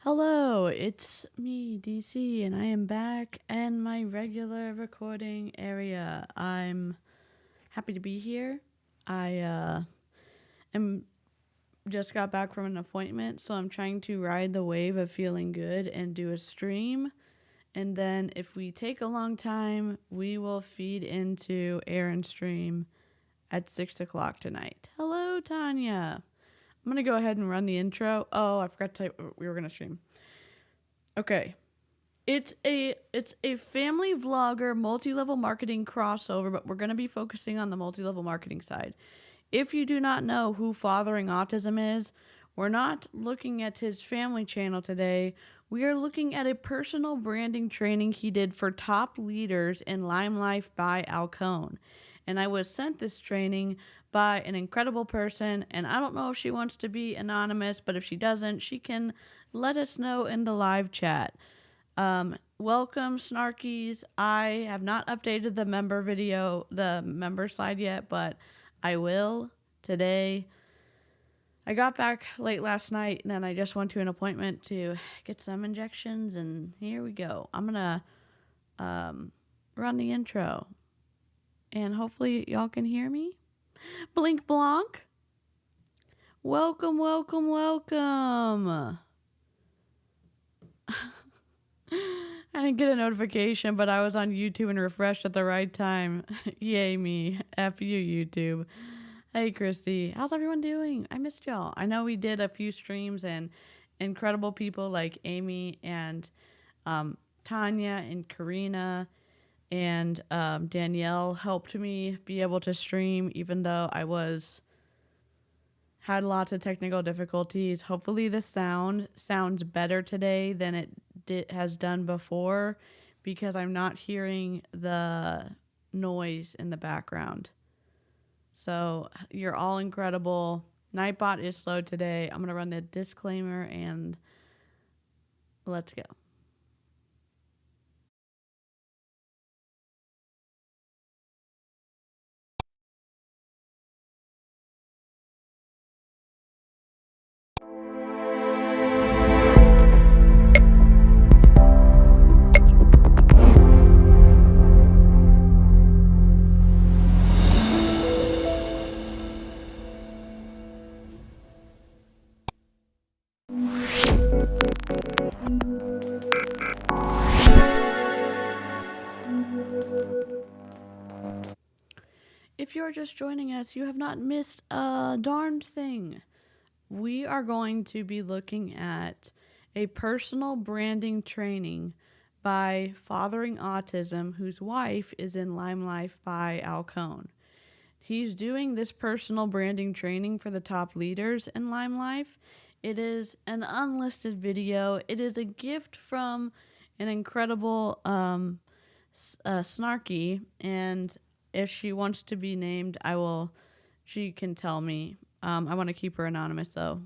Hello, it's me, DeeCee, and I am back in my regular recording area. I'm happy to be here. I am just got back from an appointment, so I'm trying to ride the wave of feeling good and do a stream. And then if we take a long time, we will feed into Aaron's stream at 6 o'clock tonight. Hello, Tanya. I'm going to go ahead and run the intro. Oh, I forgot to tell you we were going to stream. Okay. It's a family vlogger multi-level marketing crossover, but we're going to be focusing on the multi-level marketing side. If you do not know who Fathering Autism is, we're not looking at his family channel today. We are looking at a personal branding training he did for top leaders in Limelife by Alcone. And I was sent this training by an incredible person, and I don't know if she wants to be anonymous, but if she doesn't, she can let us know in the live chat. Welcome, Snarkies. I have not updated the member slide yet, but I will today. I got back late last night, and then I just went to an appointment to get some injections, and here we go. I'm going to run the intro, and hopefully y'all can hear me. Blink Blanc. Welcome, welcome, welcome. I didn't get a notification, but I was on YouTube and refreshed at the right time. Yay me. F you, YouTube. Hey, Christy. How's everyone doing? I missed y'all. I know we did a few streams, and incredible people like Amy and Tanya and Karina and Danielle helped me be able to stream, even though I had lots of technical difficulties. Hopefully the sound sounds better today than it has done before, because I'm not hearing the noise in the background. So you're all incredible. Nightbot is slow today. I'm going to run the disclaimer and let's go. If you're just joining us, you have not missed a darned thing. We are going to be looking at a personal branding training by Fathering Autism, whose wife is in Limelife by Alcone. He's doing this personal branding training for the top leaders in Limelife. It is an unlisted video. It is a gift from an incredible Snarky, and if she wants to be named, she can tell me. I want to keep her anonymous, though.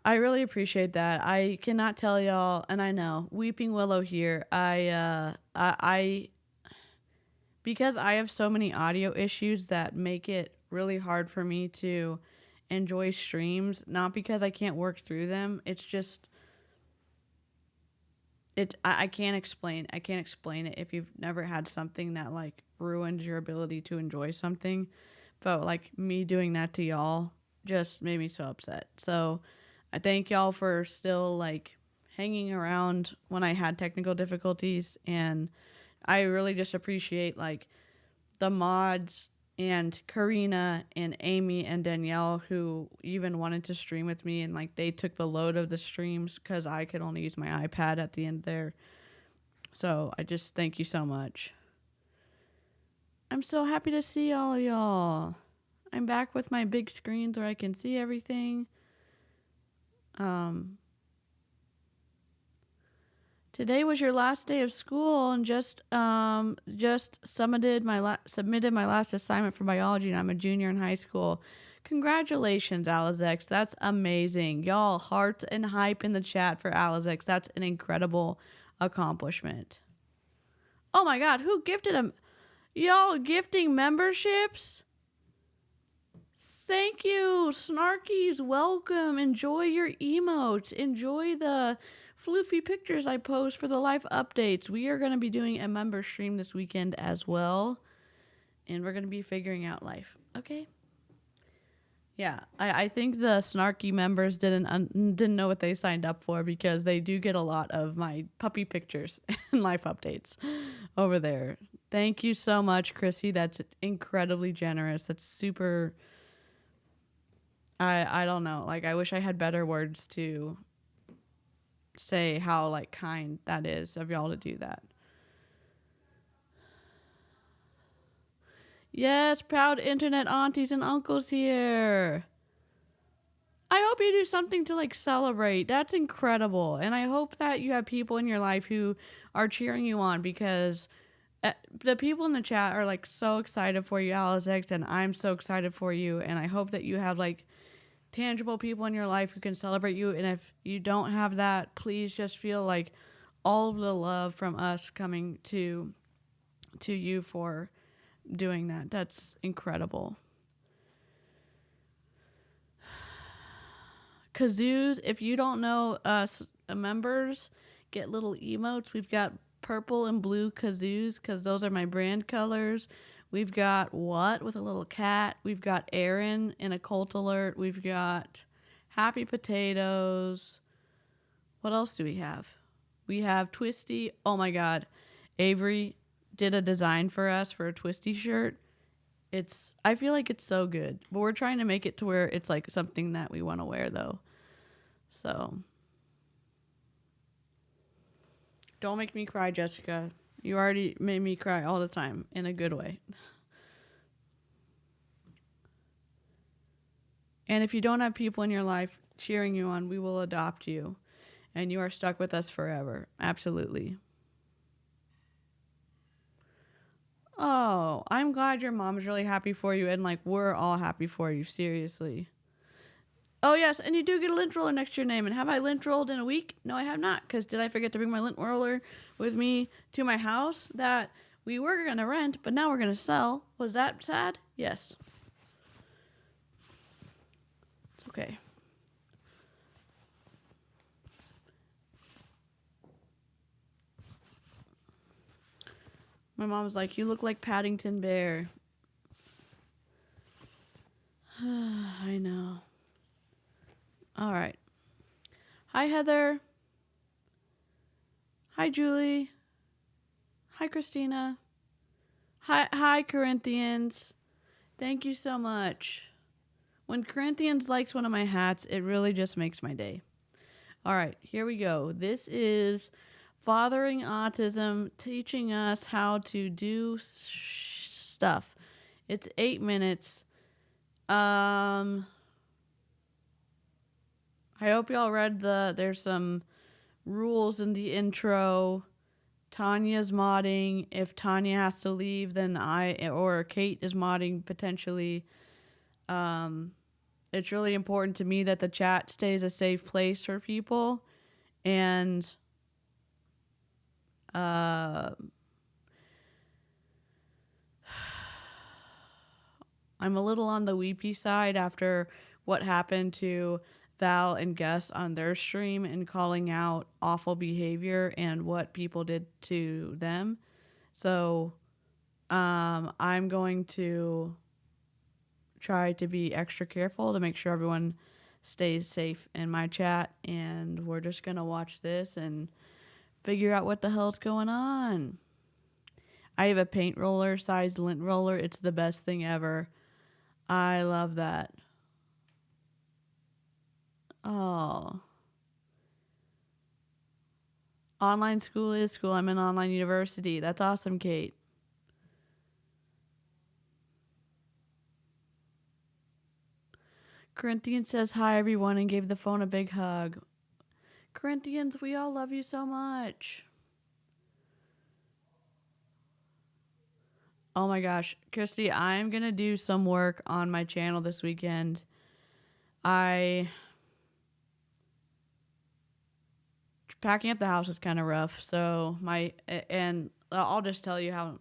I really appreciate that. I cannot tell y'all, and I know, Weeping Willow here. Because I have so many audio issues that make it really hard for me to enjoy streams, not because I can't work through them. It's just, I can't explain it if you've never had something that like ruined your ability to enjoy something. But like me doing that to y'all just made me so upset. So I thank y'all for still like hanging around when I had technical difficulties, and I really just appreciate like the mods and Karina and Amy and Danielle who even wanted to stream with me, and like they took the load of the streams because I could only use my iPad at the end there. So I just thank you so much. I'm so happy to see all of y'all. I'm back with my big screens where I can see everything. Today was your last day of school, and just submitted my last assignment for biology, and I'm a junior in high school. Congratulations, 𝐊𝐶𝐃. That's amazing. Y'all, hearts and hype in the chat for 𝐊𝐶𝐃. That's an incredible accomplishment. Oh my God, who gifted him? Y'all gifting memberships? Thank you, Snarkies. Welcome. Enjoy your emotes. Enjoy the floofy pictures I post for the live updates. We are going to be doing a member stream this weekend as well. And we're going to be figuring out life. Okay? Yeah, I think the snarky members didn't know what they signed up for, because they do get a lot of my puppy pictures and life updates over there. Thank you so much, Chrissy. That's incredibly generous. That's super... I don't know. Like, I wish I had better words to say how, like, kind that is of y'all to do that. Yes, proud internet aunties and uncles here. I hope you do something to, like, celebrate. That's incredible. And I hope that you have people in your life who are cheering you on, because the people in the chat are, like, so excited for you, 𝐊𝐈𝐍𝐃, and I'm so excited for you. And I hope that you have, like, tangible people in your life who can celebrate you. And if you don't have that, please just feel like all of the love from us coming to you for doing that. That's incredible. 𝐔𝐒𝐄𝐃, if you don't know, us members get little emotes. We've got purple and blue 𝐔𝐒𝐄𝐃s, because those are my brand colors. We've got what with a little cat. We've got Aaron in a cult alert. We've got Happy Potatoes. What else do we have? We have Twisty. Oh my God. Avery did a design for us for a Twisty shirt. I feel like it's so good, but we're trying to make it to where it's like something that we want to wear though. So don't make me cry, Jessica. You already made me cry all the time in a good way. And if you don't have people in your life cheering you on, we will adopt you, and you are stuck with us forever. Absolutely. Oh, I'm glad your mom's really happy for you, and, like, we're all happy for you, seriously. Oh, yes, and you do get a lint roller next to your name. And have I lint rolled in a week? No, I have not, because did I forget to bring my lint roller with me to my house that we were going to rent, but now we're going to sell? Was that sad? Yes. It's okay. My mom was like, you look like Paddington Bear. I know. All right. Hi, Heather. Hi, Julie. Hi, Christina. Hi, Corinthians. Thank you so much. When Corinthians likes one of my hats, it really just makes my day. All right, here we go. This is Fathering Autism, teaching us how to do stuff. It's 8 minutes. I hope y'all read there's some rules in the intro. Tanya's modding. If Tanya has to leave, then or Kate is modding potentially. It's really important to me that the chat stays a safe place for people. And I'm a little on the weepy side after what happened to Val and Gus on their stream and calling out awful behavior and what people did to them. So I'm going to try to be extra careful to make sure everyone stays safe in my chat, and we're just going to watch this and figure out what the hell's going on. I have a paint roller sized lint roller. It's the best thing ever. I love that. Oh. Online school is school. I'm in online university. That's awesome, Kate. Corinthians says hi, everyone, and gave the phone a big hug. Corinthians, we all love you so much. Oh my gosh. Christy, I'm going to do some work on my channel this weekend. Packing up the house is kind of rough, so and I'll just tell you how,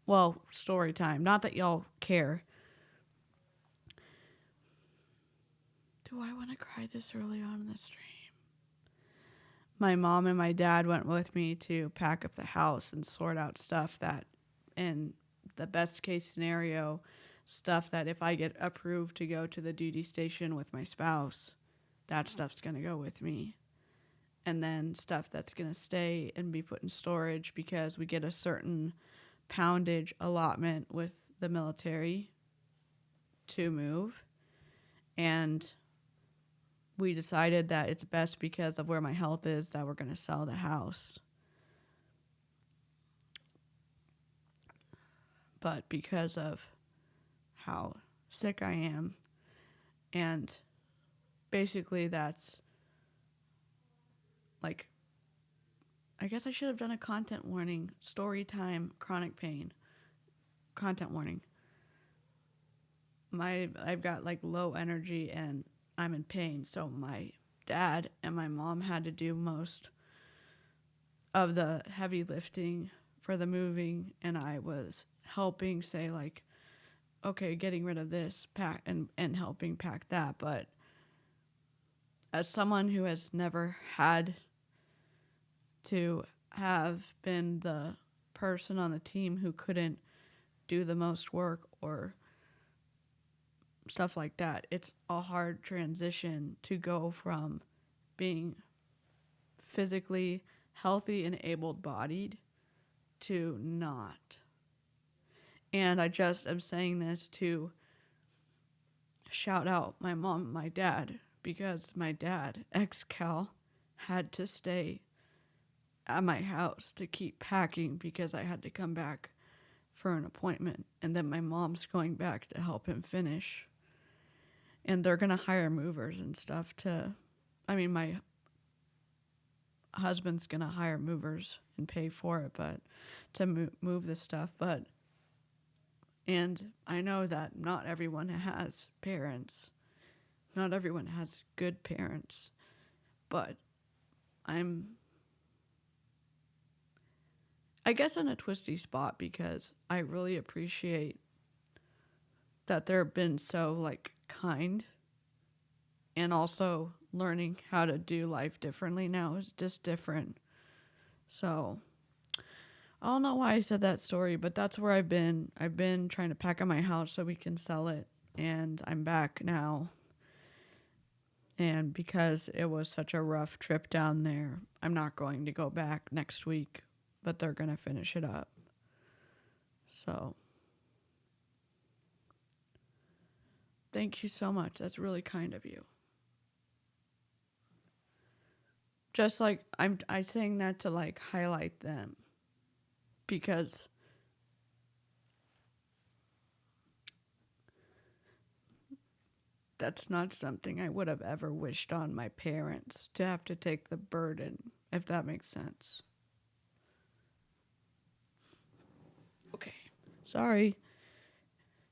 well, story time. Not that y'all care. Do I want to cry this early on in the stream? My mom and my dad went with me to pack up the house and sort out stuff that, in the best case scenario, stuff that if I get approved to go to the duty station with my spouse, that stuff's going to go with me. And then stuff that's going to stay and be put in storage because we get a certain poundage allotment with the military to move. And we decided that it's best because of where my health is that we're going to sell the house. But because of how sick I am, and basically that's like, I guess I should have done a content warning. Story time, chronic pain. Content warning. I've got like low energy and I'm in pain. So my dad and my mom had to do most of the heavy lifting for the moving, and I was helping say like, okay, getting rid of this, pack and helping pack that. But as someone who has never had to have been the person on the team who couldn't do the most work or stuff like that, it's a hard transition to go from being physically healthy and able-bodied to not. And I just am saying this to shout out my mom and my dad, because my dad, ex-Cal, had to stay at my house to keep packing because I had to come back for an appointment. And then my mom's going back to help him finish. And they're going to hire movers and stuff my husband's going to hire movers and pay for it, but to move this stuff. And I know that not everyone has parents. Not everyone has good parents. But I'm, I guess, in a twisty spot because I really appreciate that they've been so like kind, and also learning how to do life differently now is just different. So I don't know why I said that story, but that's where I've been. I've been trying to pack up my house so we can sell it, and I'm back now. And because it was such a rough trip down there, I'm not going to go back next week, but they're going to finish it up. So thank you so much. That's really kind of you. Just like I'm saying that to like highlight them, because that's not something I would have ever wished on my parents, to have to take the burden, if that makes sense. Okay. Sorry.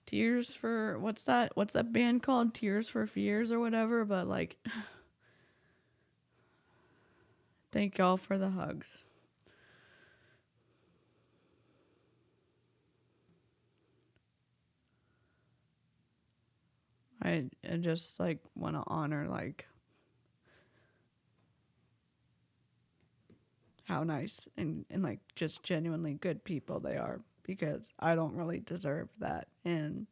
Tears for, what's that band called? Tears for Fears or whatever, but like, thank y'all for the hugs. I just like want to honor like how nice and like just genuinely good people they are, because I don't really deserve that, and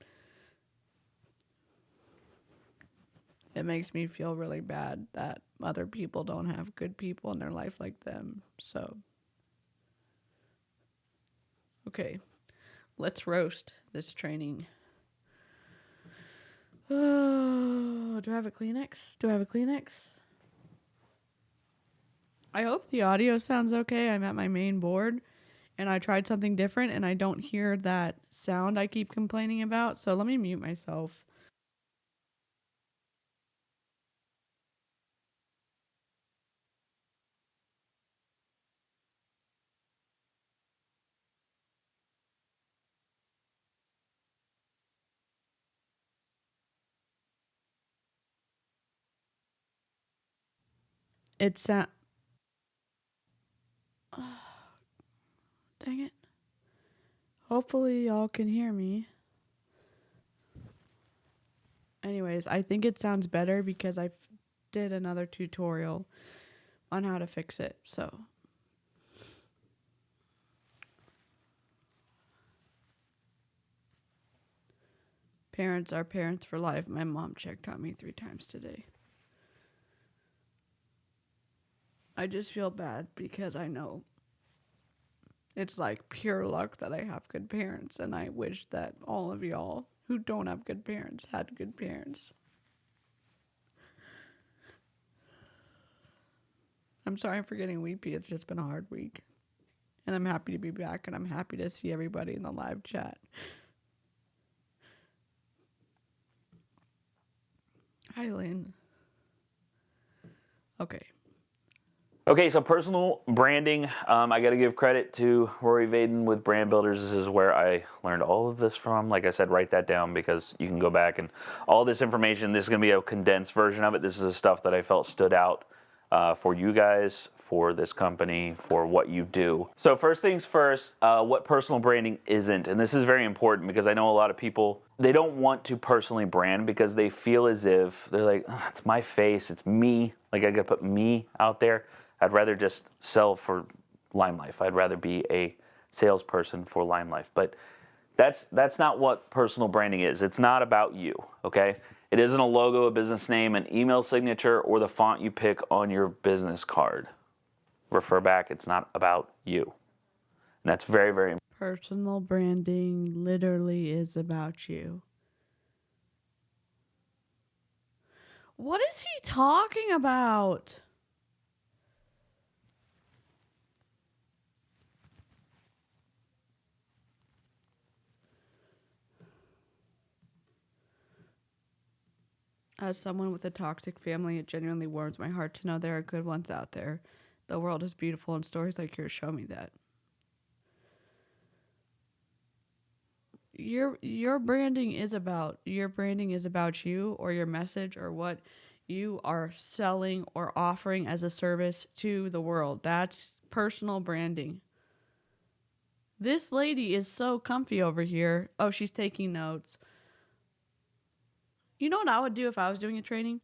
it makes me feel really bad that other people don't have good people in their life like them. So okay, let's roast this training. Oh, do I have a Kleenex? I hope the audio sounds okay. I'm at my main board, and I tried something different, and I don't hear that sound I keep complaining about. So let me mute myself. It's dang it. Hopefully y'all can hear me. Anyways, I think it sounds better because I did another tutorial on how to fix it. So parents are parents for life. My mom checked on me 3 times today. I just feel bad because I know it's like pure luck that I have good parents, and I wish that all of y'all who don't have good parents had good parents. I'm sorry for getting weepy. It's just been a hard week. And I'm happy to be back, and I'm happy to see everybody in the live chat. Hi, Lynn. Okay. Okay, so personal branding. I got to give credit to Rory Vaden with Brand Builders. This is where I learned all of this from. Like I said, write that down because you can go back and all this information. This is going to be a condensed version of it. This is the stuff that I felt stood out for you guys, for this company, for what you do. So first things first, what personal branding isn't. And this is very important because I know a lot of people, they don't want to personally brand because they feel as if they're like, oh, it's my face, it's me. Like I got to put me out there. I'd rather just sell for Limelife. I'd rather be a salesperson for Limelife. But that's not what personal branding is. It's not about you, okay? It isn't a logo, a business name, an email signature, or the font you pick on your business card. Refer back, it's not about you. And that's very, very important. Personal branding literally is about you. What is he talking about? As someone with a toxic family, it genuinely warms my heart to know there are good ones out there. The world is beautiful, and stories like yours show me that. Your branding is about you or your message or what you are selling or offering as a service to the world. That's personal branding. This lady is so comfy over here. Oh, she's taking notes. You know what I would do if I was doing a training?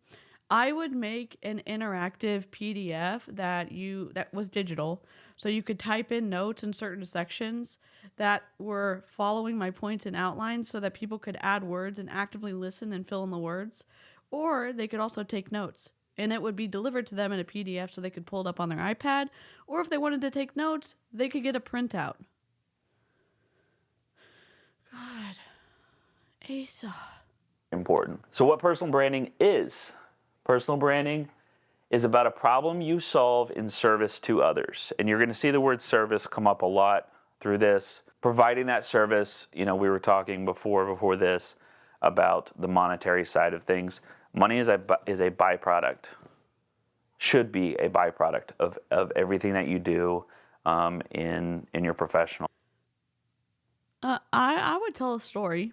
I would make an interactive PDF that was digital, so you could type in notes in certain sections that were following my points and outlines so that people could add words and actively listen and fill in the words. Or they could also take notes, and it would be delivered to them in a PDF so they could pull it up on their iPad. Or if they wanted to take notes, they could get a printout. God. Asa. Important. So what personal branding is? Personal branding is about a problem you solve in service to others. And you're going to see the word service come up a lot through this. Providing that service, we were talking before this about the monetary side of things. Money is a byproduct, should be a byproduct of everything that you do in your professional. I would tell a story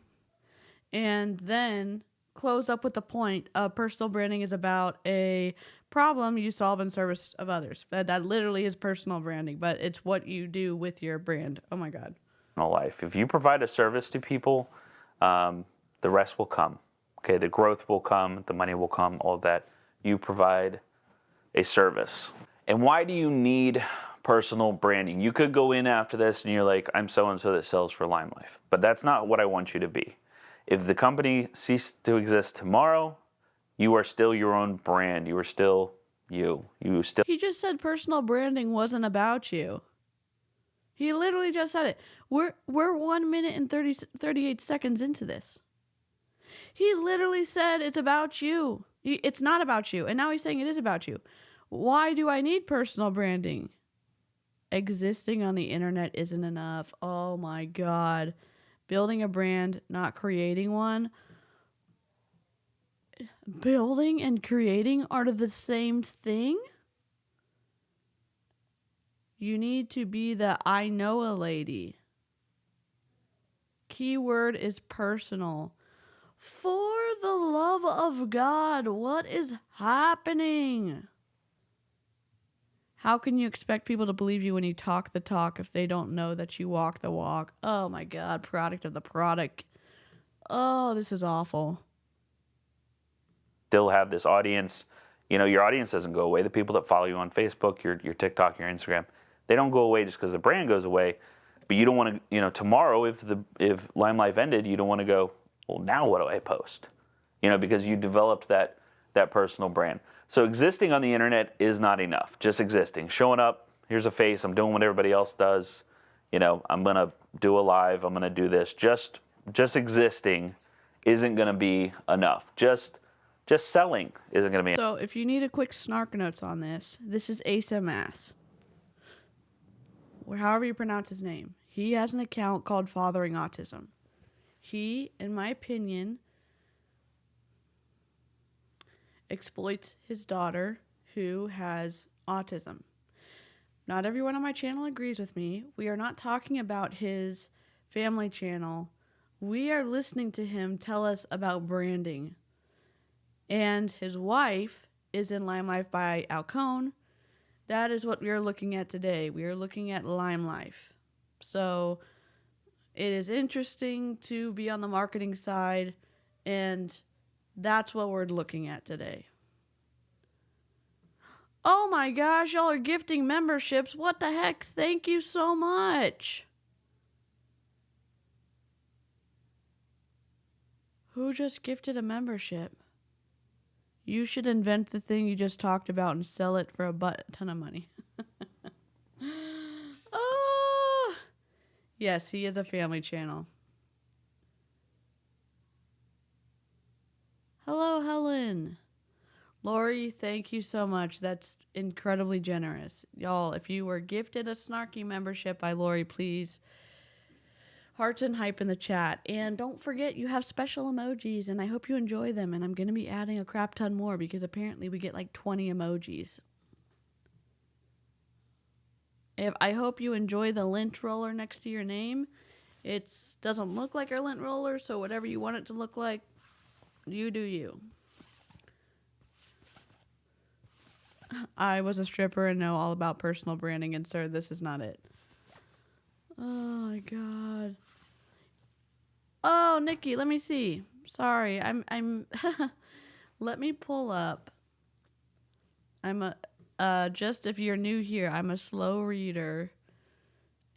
and then close up with the point of personal branding is about a problem you solve in service of others. That literally is personal branding, but it's what you do with your brand. Oh my God. Life. If you provide a service to people, the rest will come. Okay, the growth will come, the money will come, all of that. You provide a service. And why do you need personal branding? You could go in after this and you're like, I'm so-and-so that sells for Limelife. But that's not what I want you to be. If the company ceased to exist tomorrow, you are still your own brand. You are still you. He just said personal branding wasn't about you. He literally just said it. We're 1 minute and 38 seconds into this. He literally said it's about you. It's not about you. And now he's saying it is about you. Why do I need personal branding? Existing on the internet isn't enough. Oh my God. Building a brand, not creating one. Building and creating are the same thing? You need to be the I know a lady. Keyword is personal. For the love of God, what is happening? How can you expect people to believe you when you talk the talk if they don't know that you walk the walk? Oh my God, product of the product. Oh, this is awful. still have this audience. You know, your audience doesn't go away. The people that follow you on Facebook, your TikTok, your Instagram, they don't go away just because the brand goes away. But you don't want to, you know, tomorrow if Limelife ended, you don't want to go, well, now what do I post? You know, because you developed that personal brand. So existing on the internet is not enough. Just existing, showing up. Here's a face. I'm doing what everybody else does. You know, I'm gonna do a live. I'm gonna do this. Just existing isn't gonna be enough. Just selling isn't gonna be. So if you need a quick snark notes on this, this is Asa Maas, or however you pronounce his name. He has an account called Fathering Autism. He, in my opinion, exploits his daughter who has autism. Not everyone on my channel agrees with me. We are not talking about his family channel. We are listening to him tell us about branding. And his wife is in Limelife by Alcone. That is what we are looking at today. We are looking at Limelife. So it is interesting to be on the marketing side, and that's what we're looking at today. Oh my gosh, y'all are gifting memberships. What the heck? Thank you so much. Who just gifted a membership? You should invent the thing you just talked about and sell it for a ton of money. Oh, yes, he is a family channel. Hello, Helen. Lori, thank you so much. That's incredibly generous. Y'all, if you were gifted a snarky membership by Lori, please hearts and hype in the chat. And don't forget, you have special emojis, and I hope you enjoy them. And I'm going to be adding a crap ton more because apparently we get like 20 emojis. I hope you enjoy the lint roller next to your name. It doesn't look like a lint roller, so whatever you want it to look like, you do you. I was a stripper and know all about personal branding, and sir, this is not it. Oh my god. Oh, Nikki, let me see. Sorry, I'm let me pull up. Just if you're new here, I'm a slow reader,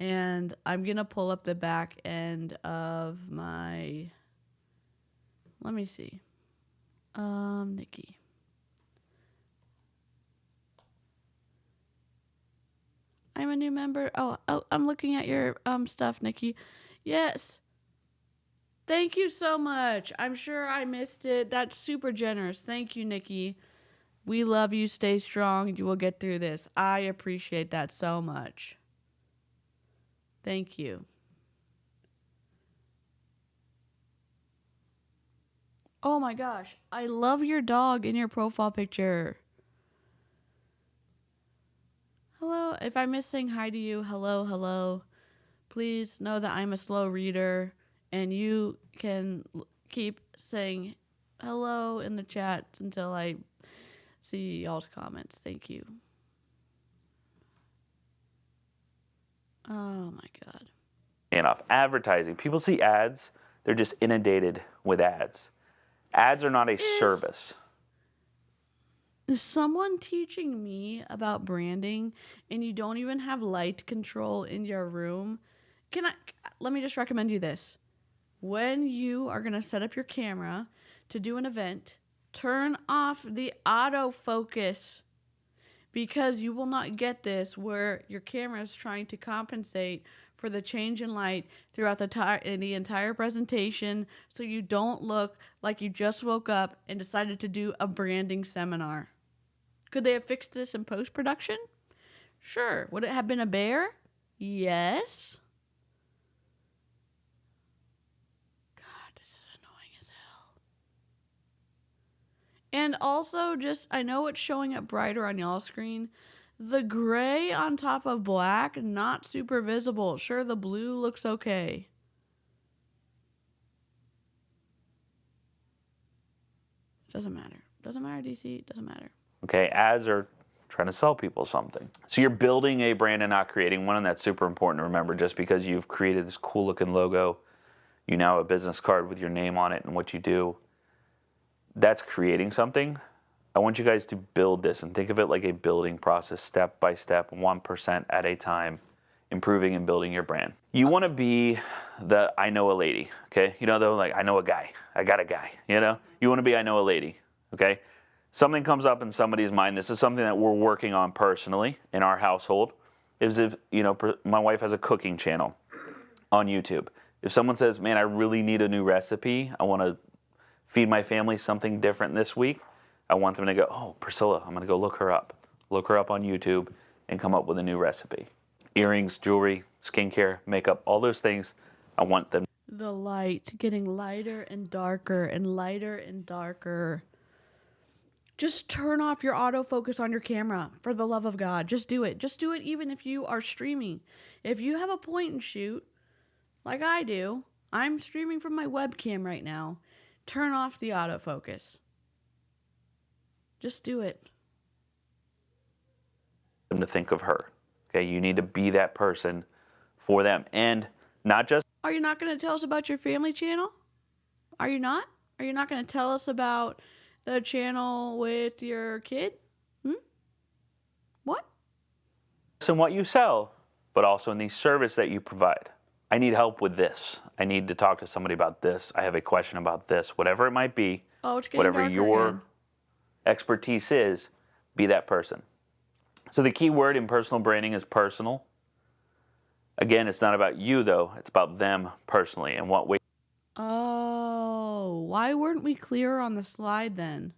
and I'm gonna pull up the back end of my, let me see. Nikki. I'm a new member. Oh, I'm looking at your stuff, Nikki. Yes. Thank you so much. I'm sure I missed it. That's super generous. Thank you, Nikki. We love you. Stay strong. You will get through this. I appreciate that so much. Thank you. Oh my gosh. I love your dog in your profile picture. Hello, if I miss saying hi to you, hello. Please know that I'm a slow reader, and you can keep saying hello in the chat until I see y'all's comments. Thank you. Oh my god. Enough. Advertising. People see ads, they're just inundated with ads. Ads are not a service. Is someone teaching me about branding and you don't even have light control in your room? Let me just recommend you this. When you are going to set up your camera to do an event, turn off the autofocus, because you will not get this where your camera is trying to compensate for the change in light throughout the entire presentation, so you don't look like you just woke up and decided to do a branding seminar. Could they have fixed this in post-production? Sure. Would it have been a bear? Yes. God, this is annoying as hell. And also, I know it's showing up brighter on y'all's screen. The gray on top of black, not super visible. Sure, the blue looks okay. Doesn't matter. Doesn't matter, DeeCee. Doesn't matter. Okay, ads are trying to sell people something. So you're building a brand and not creating one, and that's super important to remember. Just because you've created this cool looking logo, you now have a business card with your name on it and what you do, that's creating something. I want you guys to build this and think of it like a building process, step by step, 1% at a time, improving and building your brand. You want to be the I know a lady, okay? You know, though, like I know a guy, I got a guy, you know? You want to be I know a lady, okay? Something comes up in somebody's mind. This is something that we're working on personally in our household. Is if, you know, my wife has a cooking channel on YouTube. If someone says, man, I really need a new recipe, I want to feed my family something different this week, I want them to go, oh, Priscilla, I'm going to go look her up on YouTube and come up with a new recipe. Earrings, jewelry, skincare, makeup, all those things, I want them. The light getting lighter and darker and lighter and darker. Just turn off your autofocus on your camera, for the love of God. Just do it. Just do it even if you are streaming. If you have a point and shoot, like I do, I'm streaming from my webcam right now. Turn off the autofocus. Just do it. Them to think of her. Okay, you need to be that person for them. And not just... Are you not going to tell us about your family channel? Are you not? Are you not going to tell us about the channel with your kid? What? In what you sell, but also in the service that you provide. I need help with this. I need to talk to somebody about this. I have a question about this. Whatever it might be, Oh, it's getting whatever darker your again. expertise is, be that person. So the key word in personal branding is personal. Again, it's not about you, though. It's about them personally and what way. Oh, why weren't we clear on the slide then?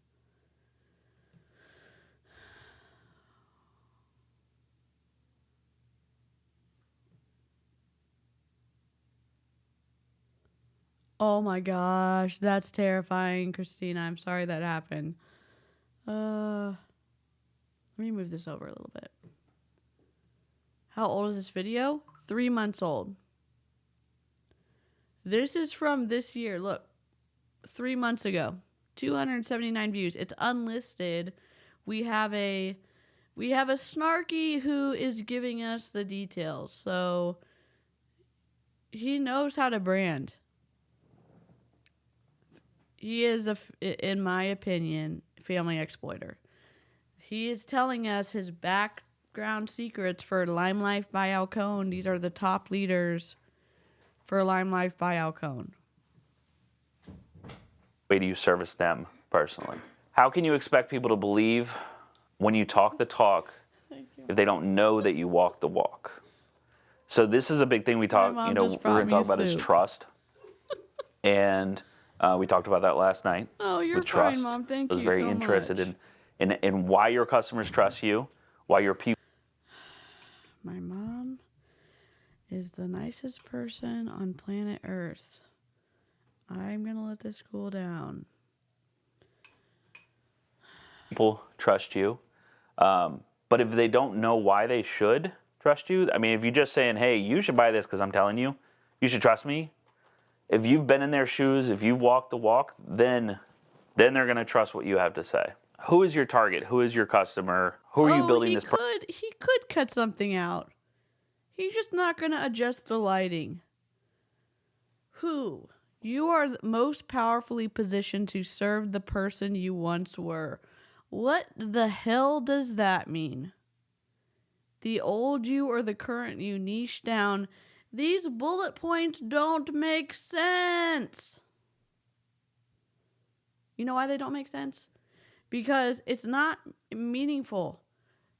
Oh my gosh, that's terrifying, Christina. I'm sorry that happened. Let me move this over a little bit. How old is this video? 3 months old. This is from this year. Look, 3 months ago. 279 views. It's unlisted. We have a snarky who is giving us the details. So he knows how to brand. He is, in my opinion, family exploiter. He is telling us his background secrets for Limelife by Alcone. These are the top leaders for Limelife by Alcone. Way do you service them personally? How can you expect people to believe when you talk the talk if they don't know that you walk the walk? So this is a big thing we talk, My mom you know, just we're going brought to talk me about is soup. trust. And we talked about that last night. Oh, you're with trust. fine, Mom. Thank I was you very so interested much. in why your customers trust you, why your people. My mom is the nicest person on planet Earth. I'm going to let this cool down. People trust you. But if they don't know why they should trust you, I mean, if you're just saying, hey, you should buy this because I'm telling you, you should trust me. If you've been in their shoes, if you've walked the walk, then they're going to trust what you have to say. Who is your target? Who is your customer? Who are you building this? He could cut something out. He's just not going to adjust the lighting. Who? You are most powerfully positioned to serve the person you once were. What the hell does that mean? The old you or the current you? Niche down. These bullet points don't make sense. You know why they don't make sense? Because it's not meaningful.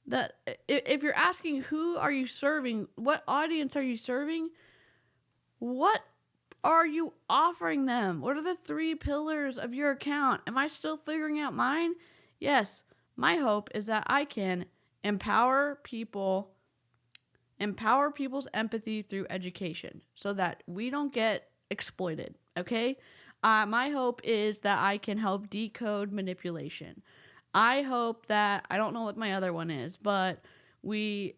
That if you're asking who are you serving, what audience are you serving, what are you offering them? What are the 3 pillars of your account? Am I still figuring out mine? Yes. My hope is that I can empower people's empathy through education so that we don't get exploited, okay? My hope is that I can help decode manipulation. I hope that, I don't know what my other one is, but you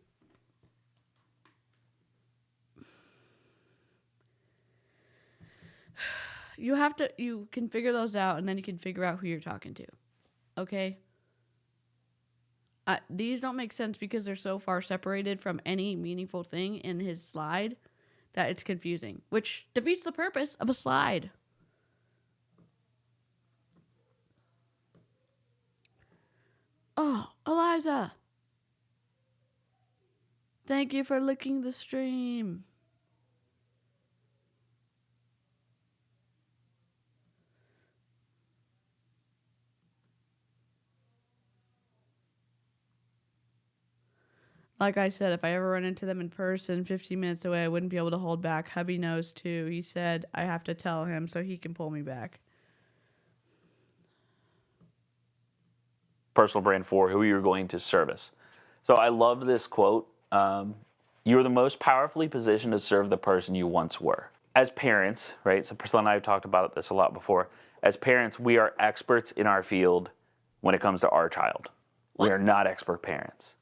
can figure those out and then you can figure out who you're talking to, okay? These don't make sense because they're so far separated from any meaningful thing in his slide that it's confusing, which defeats the purpose of a slide. Liza. Thank you for looking the stream. Like I said, if I ever run into them in person 15 minutes away, I wouldn't be able to hold back. Hubby knows too. He said I have to tell him so he can pull me back. Personal brand for who you're going to service. So I loved this quote. You're the most powerfully positioned to serve the person you once were. As parents, right? So Priscilla and I have talked about this a lot before. As parents, we are experts in our field when it comes to our child. What? We are not expert parents.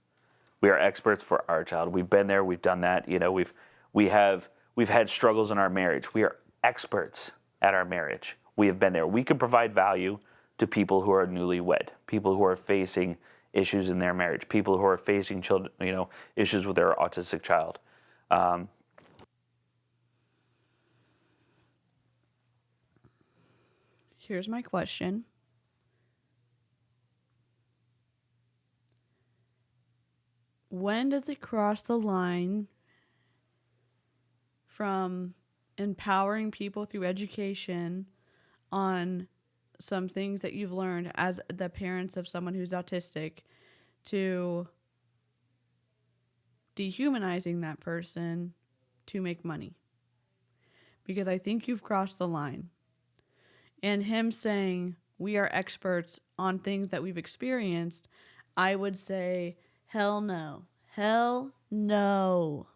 We are experts for our child. We've been there. We've done that. You know, we've had struggles in our marriage. We are experts at our marriage. We have been there. We can provide value to people who are newlywed, people who are facing issues in their marriage, people who are facing children, you know, issues with their autistic child. Here's my question. When does it cross the line from empowering people through education on some things that you've learned as the parents of someone who's autistic to dehumanizing that person to make money? Because I think you've crossed the line. And him saying we are experts on things that we've experienced, I would say, hell no. Hell no.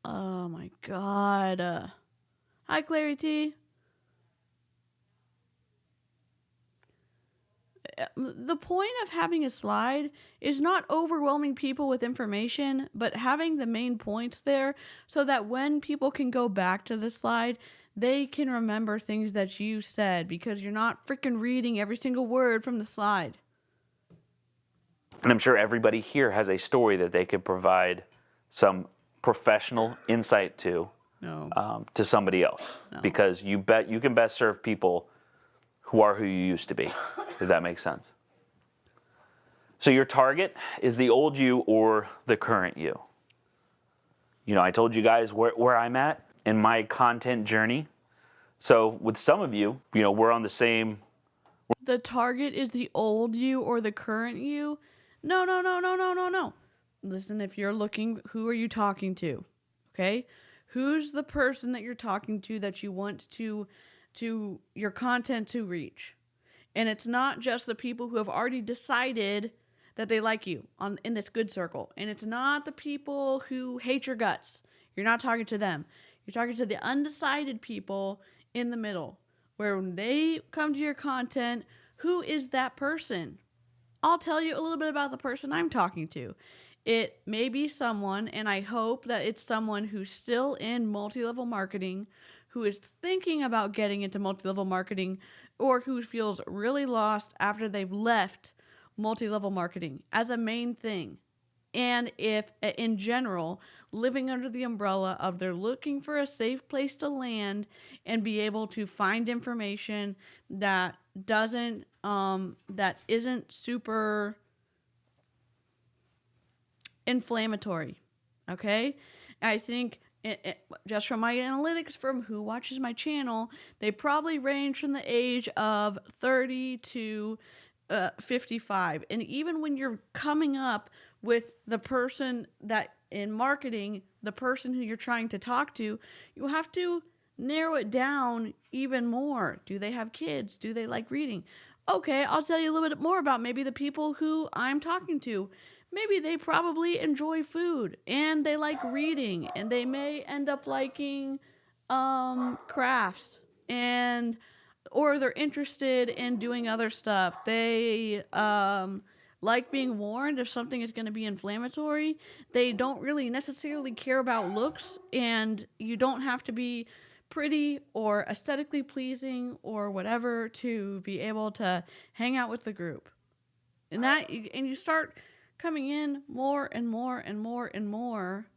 Oh my God. Hi, 𝐔𝐒𝐄 𝐃. The point of having a slide is not overwhelming people with information, but having the main points there so that when people can go back to the slide, they can remember things that you said because you're not freaking reading every single word from the slide. And I'm sure everybody here has a story that they could provide some professional insight to somebody else. No. Because you can best serve people who are who you used to be, if that makes sense. So your target is the old you or the current you. You know, I told you guys where I'm at in my content journey. So with some of you, you know, we're on the same. The target is the old you or the current you? No. Listen, if you're looking, who are you talking to? Okay? Who's the person that you're talking to that you want to your content to reach? And it's not just the people who have already decided that they like you in this good circle. And it's not the people who hate your guts. You're not talking to them. You're talking to the undecided people in the middle, where when they come to your content, who is that person? I'll tell you a little bit about the person I'm talking to. It may be someone, and I hope that it's someone who's still in multi-level marketing, who is thinking about getting into multi-level marketing, or who feels really lost after they've left multi-level marketing as a main thing. And if, in general, living under the umbrella of they're looking for a safe place to land and be able to find information that isn't super inflammatory. Okay? I think just from my analytics from who watches my channel, they probably range from the age of 30 to 55. And even when you're coming up with the person that in marketing, the person who you're trying to talk to, you have to narrow it down even more. Do they have kids? Do they like reading? Okay, I'll tell you a little bit more about maybe the people who I'm talking to. Maybe they probably enjoy food and they like reading, and they may end up liking crafts, or they're interested in doing other stuff. They like being warned if something is going to be inflammatory. They don't really necessarily care about looks, and you don't have to be pretty or aesthetically pleasing or whatever to be able to hang out with the group. And you start coming in more and more and more and more,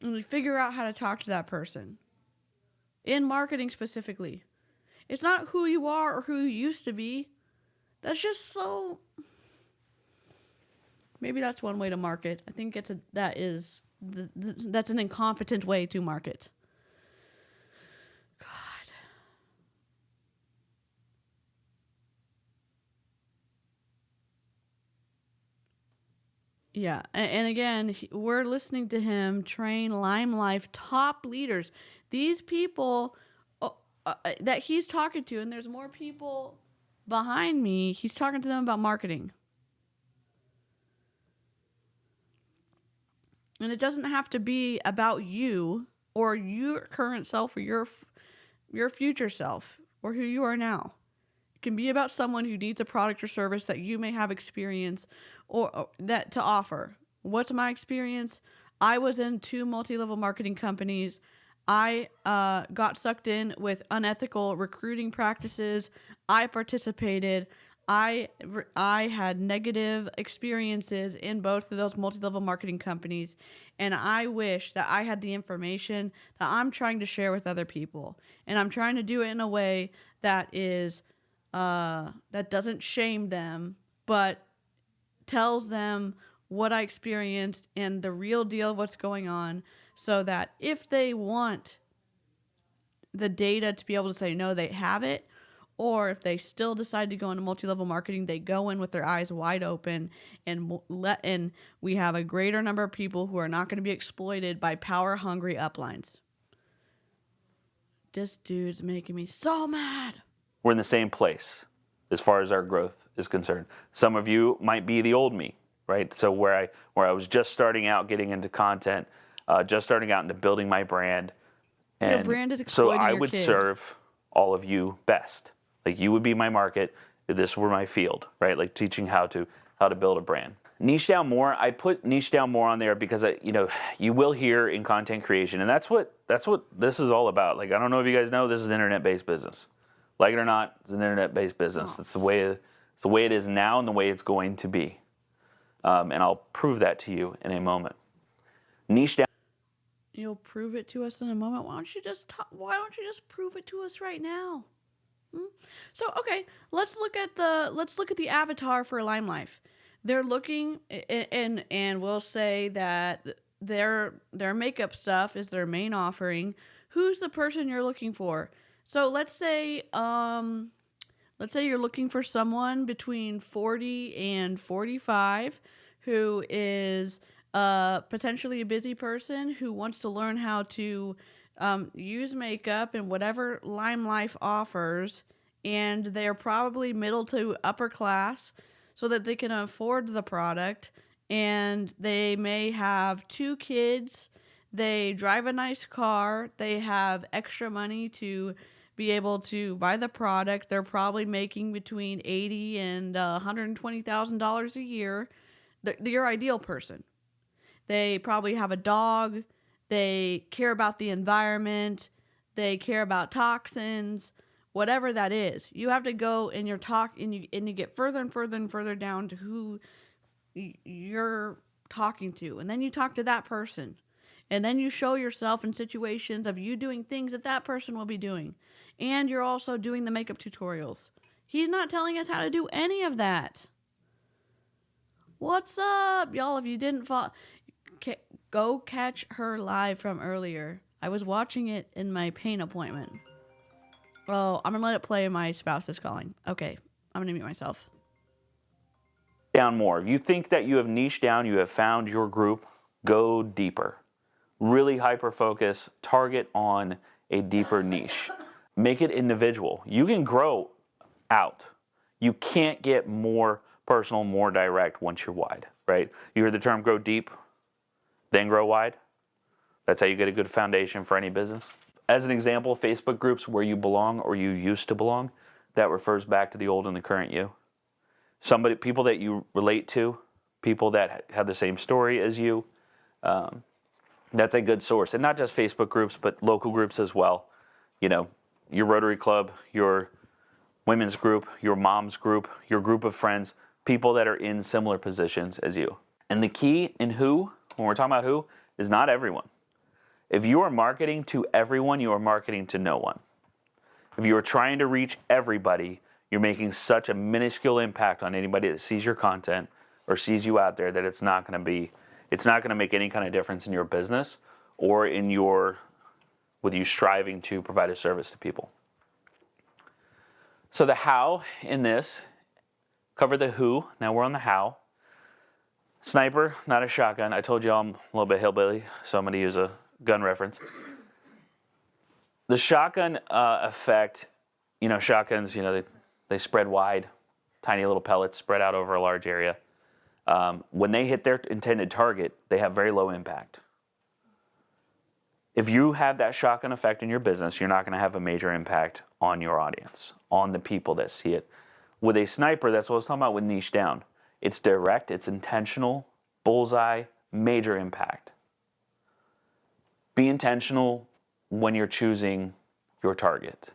and we figure out how to talk to that person in marketing specifically. It's not who you are or who you used to be. That's just so... Maybe that's one way to market. I think that's an incompetent way to market. God. Yeah, and again, we're listening to him train Limelife top leaders. These people that he's talking to, and there's more people behind me, he's talking to them about marketing. And it doesn't have to be about you or your current self or your future self or who you are now. It can be about someone who needs a product or service that you may have experience or that to offer. What's my experience? I was in 2 multi-level marketing companies. I got sucked in with unethical recruiting practices. I participated. I had negative experiences in both of those multi-level marketing companies, and I wish that I had the information that I'm trying to share with other people, and I'm trying to do it in a way that is that doesn't shame them, but tells them what I experienced and the real deal of what's going on, so that if they want the data to be able to say no, they have it. Or if they still decide to go into multi-level marketing, they go in with their eyes wide open, and we have a greater number of people who are not going to be exploited by power-hungry uplines. This dude's making me so mad. We're in the same place as far as our growth is concerned. Some of you might be the old me, right? So where I was just starting out getting into content, just starting out into building my brand. And your brand is exploiting so I your would kid. serve all of you best. Like, you would be my market if this were my field, right? Like teaching how to build a brand. Niche down more. I put niche down more on there because you will hear in content creation, and that's what this is all about. Like, I don't know if you guys know, this is an internet-based business. Like it or not, it's an internet-based business. Oh. It's the way it is now and the way it's going to be. And I'll prove that to you in a moment. Niche down. You'll prove it to us in a moment. Why don't you just prove it to us right now? So, okay, let's look at the avatar for Limelife. They're looking, and we'll say that their makeup stuff is their main offering. Who's the person you're looking for? So let's say you're looking for someone between 40 and 45 who is potentially a busy person who wants to learn how to use makeup and whatever Limelife offers, and they're probably middle to upper class so that they can afford the product, and they may have 2 kids, they drive a nice car, they have extra money to be able to buy the product. They're probably making between $80,000 and $120,000 a year. Your ideal person. They probably have a dog. They care about the environment. They care about toxins, whatever that is. You have to go and you get further and further and further down to who you're talking to. And then you talk to that person. And then you show yourself in situations of you doing things that person will be doing. And you're also doing the makeup tutorials. He's not telling us how to do any of that. What's up, y'all? If you didn't follow, go catch her live from earlier. I was watching it in my pain appointment. Oh, I'm going to let it play. My spouse is calling. Okay, I'm going to mute myself. Down more. If you think that you have niched down, you have found your group, go deeper. Really hyper-focus, target on a deeper niche. Make it individual. You can grow out. You can't get more personal, more direct once you're wide, right? You heard the term grow deep, then grow wide. That's how you get a good foundation for any business. As an example, Facebook groups where you belong or you used to belong, that refers back to the old and the current you. People that you relate to, people that have the same story as you, that's a good source. And not just Facebook groups, but local groups as well. You know, your Rotary Club, your women's group, your mom's group, your group of friends, people that are in similar positions as you. And the key in who, when we're talking about who, is not everyone. If you are marketing to everyone, you are marketing to no one. If you are trying to reach everybody, you're making such a minuscule impact on anybody that sees your content or sees you out there that it's not going to make any kind of difference in your business or with you striving to provide a service to people. So the how in this, cover the who, now we're on the how. Sniper, not a shotgun. I told you I'm a little bit hillbilly, so I'm going to use a gun reference. The shotgun effect, shotguns, they spread wide, tiny little pellets spread out over a large area. When they hit their intended target, they have very low impact. If you have that shotgun effect in your business, you're not going to have a major impact on your audience, on the people that see it. With a sniper, that's what I was talking about with niche down. It's direct, it's intentional, bullseye, major impact. Be intentional when you're choosing your target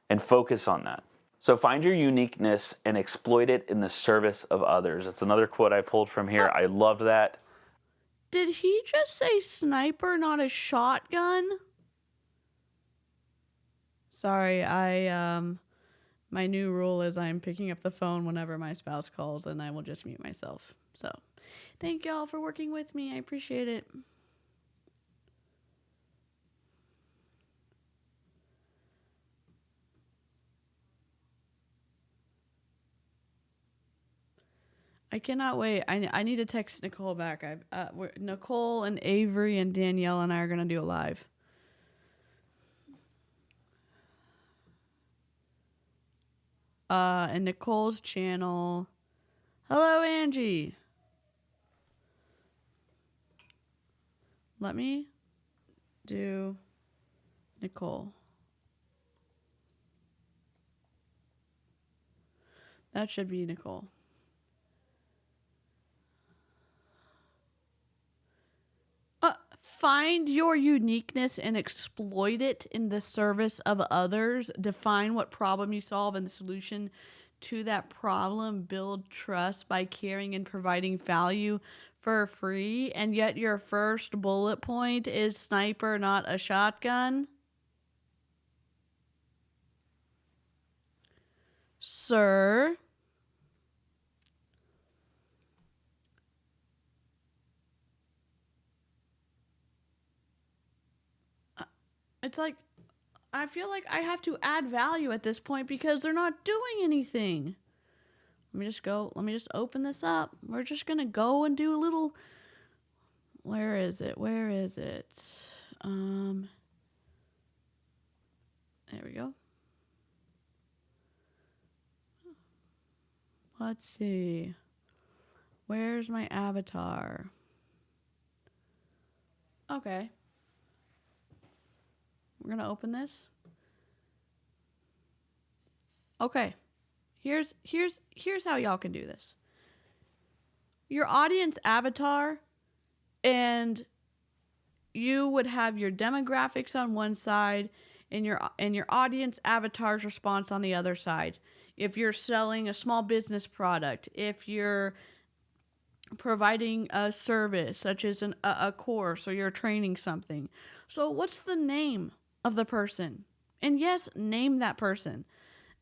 and focus on that. So find your uniqueness and exploit it in the service of others. That's another quote I pulled from here. I loved that. Did he just say sniper, not a shotgun? Sorry, my new rule is I'm picking up the phone whenever my spouse calls, and I will just mute myself. So, thank y'all for working with me. I appreciate it. I cannot wait. I need to text Nicole back. Nicole and Avery and Danielle and I are going to do a live. And Nicole's channel. Hello, Angie. Let me do Nicole. That should be Nicole. Find your uniqueness and exploit it in the service of others. Define what problem you solve and the solution to that problem. Build trust by caring and providing value for free. And yet your first bullet point is sniper, not a shotgun. Sir. It's like, I feel like I have to add value at this point because they're not doing anything. Let me just open this up. We're just going to go and do a little, where is it? There we go. Let's see. Where's my avatar? Okay. We're going to open this. Okay. Here's how y'all can do this. Your audience avatar, and you would have your demographics on one side and your audience avatar's response on the other side. If you're selling a small business product, if you're providing a service such as a course or you're training something. So what's the name of the person? And yes, name that person.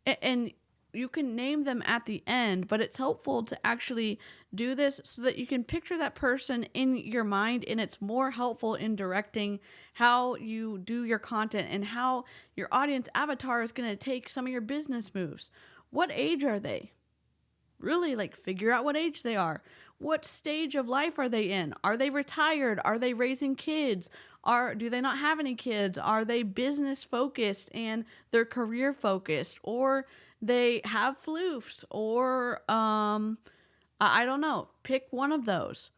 And you can name them at the end, but it's helpful to actually do this so that you can picture that person in your mind, and it's more helpful in directing how you do your content and how your audience avatar is going to take some of your business moves. What age are they? Really, figure out what age they are. What stage of life are they in? Are they retired? Are they raising kids? Do they not have any kids? Are they business focused and they're career focused? Or they have floofs? Or, I don't know. Pick one of those.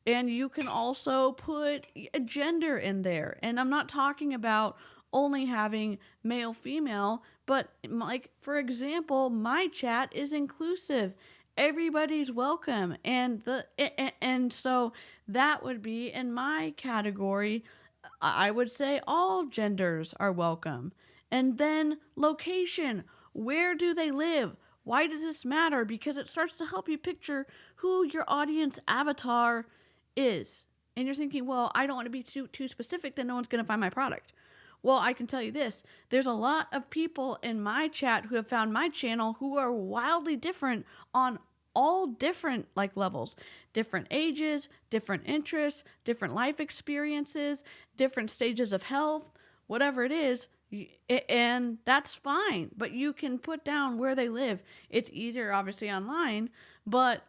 And you can also put a gender in there. And I'm not talking about only having male, female, but for example, my chat is inclusive. Everybody's welcome. And so that would be in my category. I would say all genders are welcome. And then location. Where do they live? Why does this matter? Because it starts to help you picture who your audience avatar is. And you're thinking, well, I don't want to be too specific, then no one's going to find my product. Well, I can tell you this. There's a lot of people in my chat who have found my channel who are wildly different on all different levels, different ages, different interests, different life experiences, different stages of health, whatever it is. And that's fine, but you can put down where they live. It's easier, obviously, online, but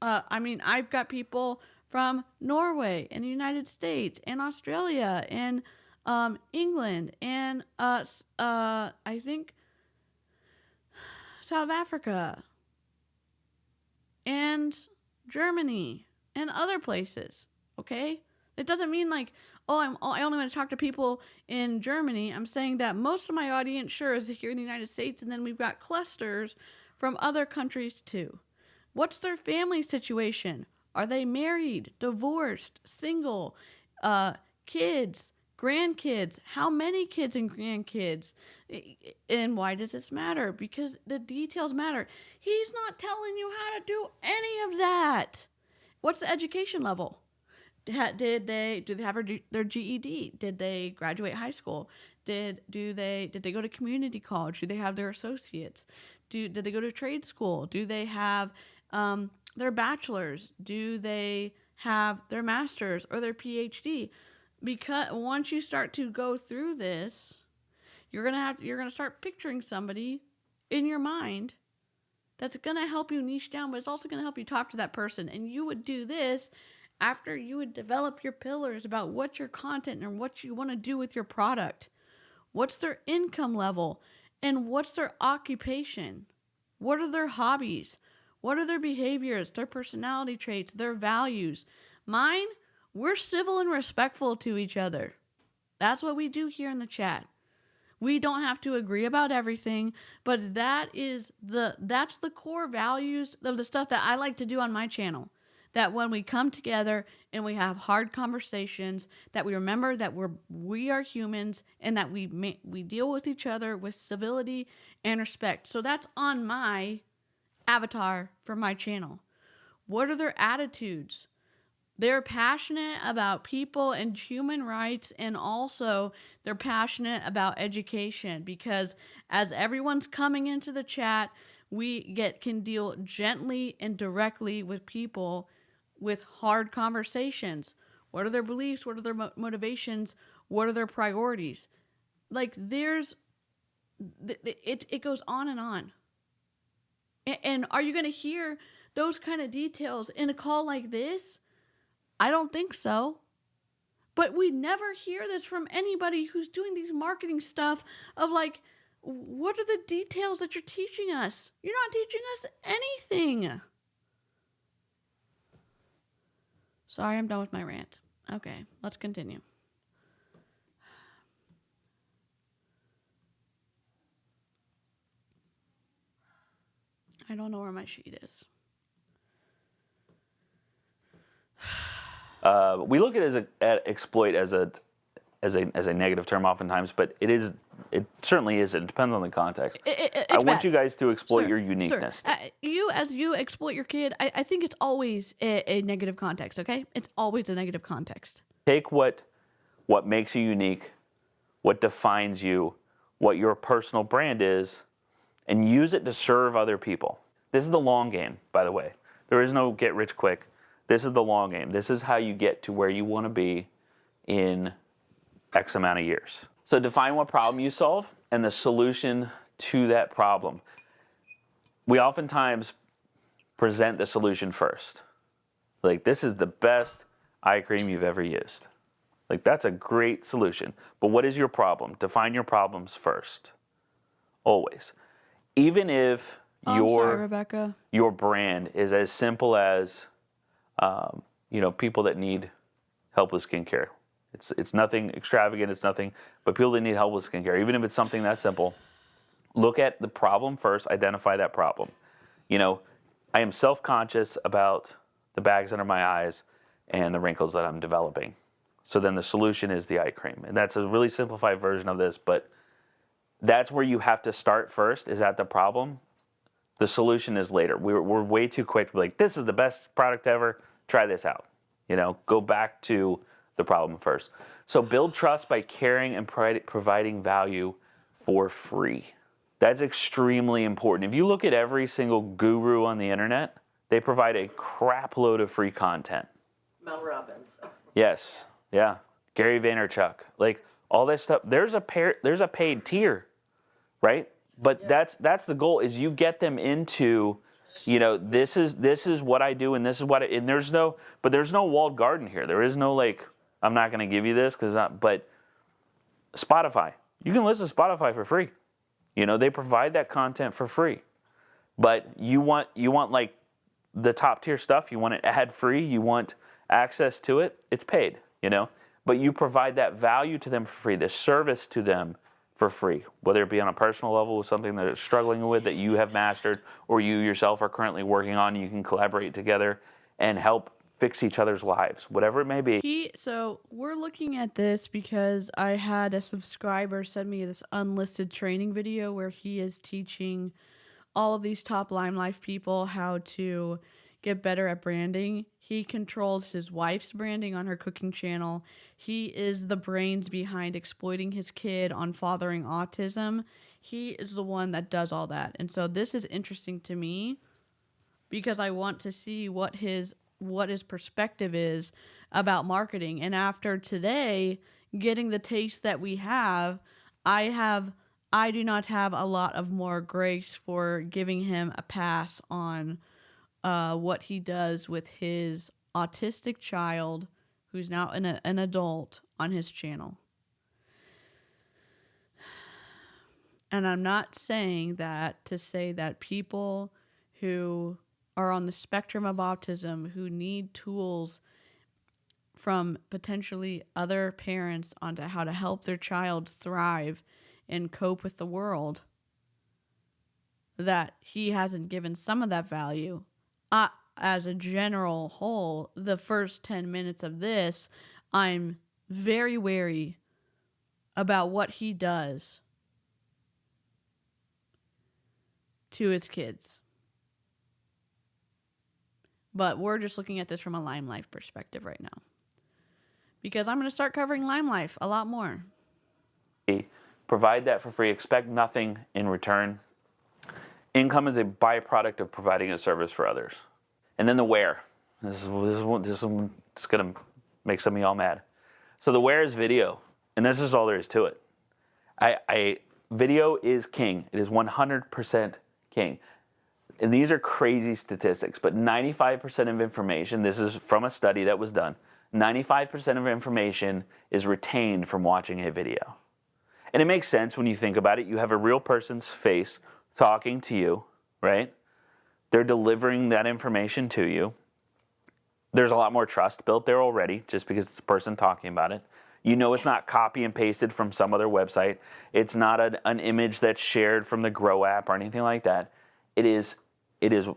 I mean, I've got people from Norway and the United States and Australia and England and I think South Africa and Germany and other places. Okay, it doesn't mean I only want to talk to people in Germany. I'm saying that most of my audience sure is here in the United States, and then we've got clusters from other countries too. What's their family situation? Are they married, divorced, single, kids, grandkids? How many kids and grandkids? And why does this matter? Because the details matter. He's not telling you how to do any of that. What's the education level? Do they have their GED? Did they graduate high school? Did they go to community college? Do they have their associates? Did they go to trade school? Do they have their bachelor's? Do they have their master's or their PhD? Because once you start to go through this, you're gonna start picturing somebody in your mind that's gonna help you niche down, but it's also gonna help you talk to that person. And you would do this after you would develop your pillars about what's your content and what you want to do with your product. What's their income level? And what's their occupation? What are their hobbies? What are their behaviors, their personality traits, their values? Mine, we're civil and respectful to each other. That's what we do here in the chat. We don't have to agree about everything, but that's the core values of the stuff that I like to do on my channel. That when we come together and we have hard conversations, that we remember that we are humans and that we deal with each other with civility and respect. So that's on my avatar for my channel. What are their attitudes? They're passionate about people and human rights, and also they're passionate about education, because as everyone's coming into the chat, we can deal gently and directly with people with hard conversations. What are their beliefs? What are their motivations? What are their priorities? It goes on and on. And are you going to hear those kind of details in a call like this? I don't think so. But we never hear this from anybody who's doing these marketing stuff of what are the details that you're teaching us? You're not teaching us anything. Sorry, I'm done with my rant. Okay, let's continue. I don't know where my sheet is. We look at exploit as a negative term oftentimes, but it certainly isn't. It depends on the context. I want you guys to exploit your uniqueness. As you exploit your kid, I think it's always a negative context, okay? It's always a negative context. Take what makes you unique, what defines you, what your personal brand is, and use it to serve other people. This is the long game, by the way. There is no get rich quick. This is the long game. This is how you get to where you want to be in X amount of years. So define what problem you solve and the solution to that problem. We oftentimes present the solution first. This is the best eye cream you've ever used. That's a great solution. But what is your problem? Define your problems first. Always. Even if your brand is as simple as people that need help with skincare. It's nothing extravagant, it's nothing, but people that need help with skincare, even if it's something that simple, look at the problem first, identify that problem. I am self-conscious about the bags under my eyes and the wrinkles that I'm developing. So then the solution is the eye cream. And that's a really simplified version of this, but that's where you have to start first, is at the problem. The solution is later. We're way too quick to be like, this is the best product ever, try this out. Go back to the problem first. So build trust by caring and providing value for free. That's extremely important. If you look at every single guru on the internet, they provide a crap load of free content. Mel Robbins. Yes. Yeah. Gary Vaynerchuk. Like all this stuff. There's a paid tier, right? But that's the goal, is you get them into, you know, this is what I do, and this is what and there's no walled garden here. There is no like, I'm not going to give you this but Spotify. You can listen to Spotify for free. You know, they provide that content for free. But you want like the top tier stuff, you want it ad free, you want access to it, it's paid, you know. But you provide that value to them for free, this service to them for free, whether it be on a personal level with something that they're struggling with that you have mastered, or you yourself are currently working on. You can collaborate together and help fix each other's lives, whatever it may be. So we're looking at this because I had a subscriber send me this unlisted training video where he is teaching all of these top Limelife people how to get better at branding. He controls his wife's branding on her cooking channel. He is the brains behind exploiting his kid on fathering autism. He is the one that does all that. And so this is interesting to me because I want to see what his perspective is about marketing. And after today, getting the taste that we have, I do not have a lot of more grace for giving him a pass on what he does with his autistic child, who's now an adult, on his channel. And I'm not saying that to say that people who are on the spectrum of autism, who need tools from potentially other parents onto how to help their child thrive and cope with the world, that he hasn't given some of that value. As a general whole, the first 10 minutes of this, I'm very wary about what he does to his kids. But we're just looking at this from a Limelife perspective right now, because I'm going to start covering Limelife a lot more. Provide that for free. Expect nothing in return. Income is a byproduct of providing a service for others. And then the where. This is going to make some of y'all mad. So the where is video. And this is all there is to it. Video is king. It is 100% king. And these are crazy statistics, but 95% of information, this is from a study that was done, 95% of information is retained from watching a video. And it makes sense when you think about it. You have a real person's face talking to you, right? They're delivering that information to you. There's a lot more trust built there already, just because it's a person talking about it. You know it's not copy and pasted from some other website. It's not an image that's shared from the 𝐔𝐄 app or anything like that. It is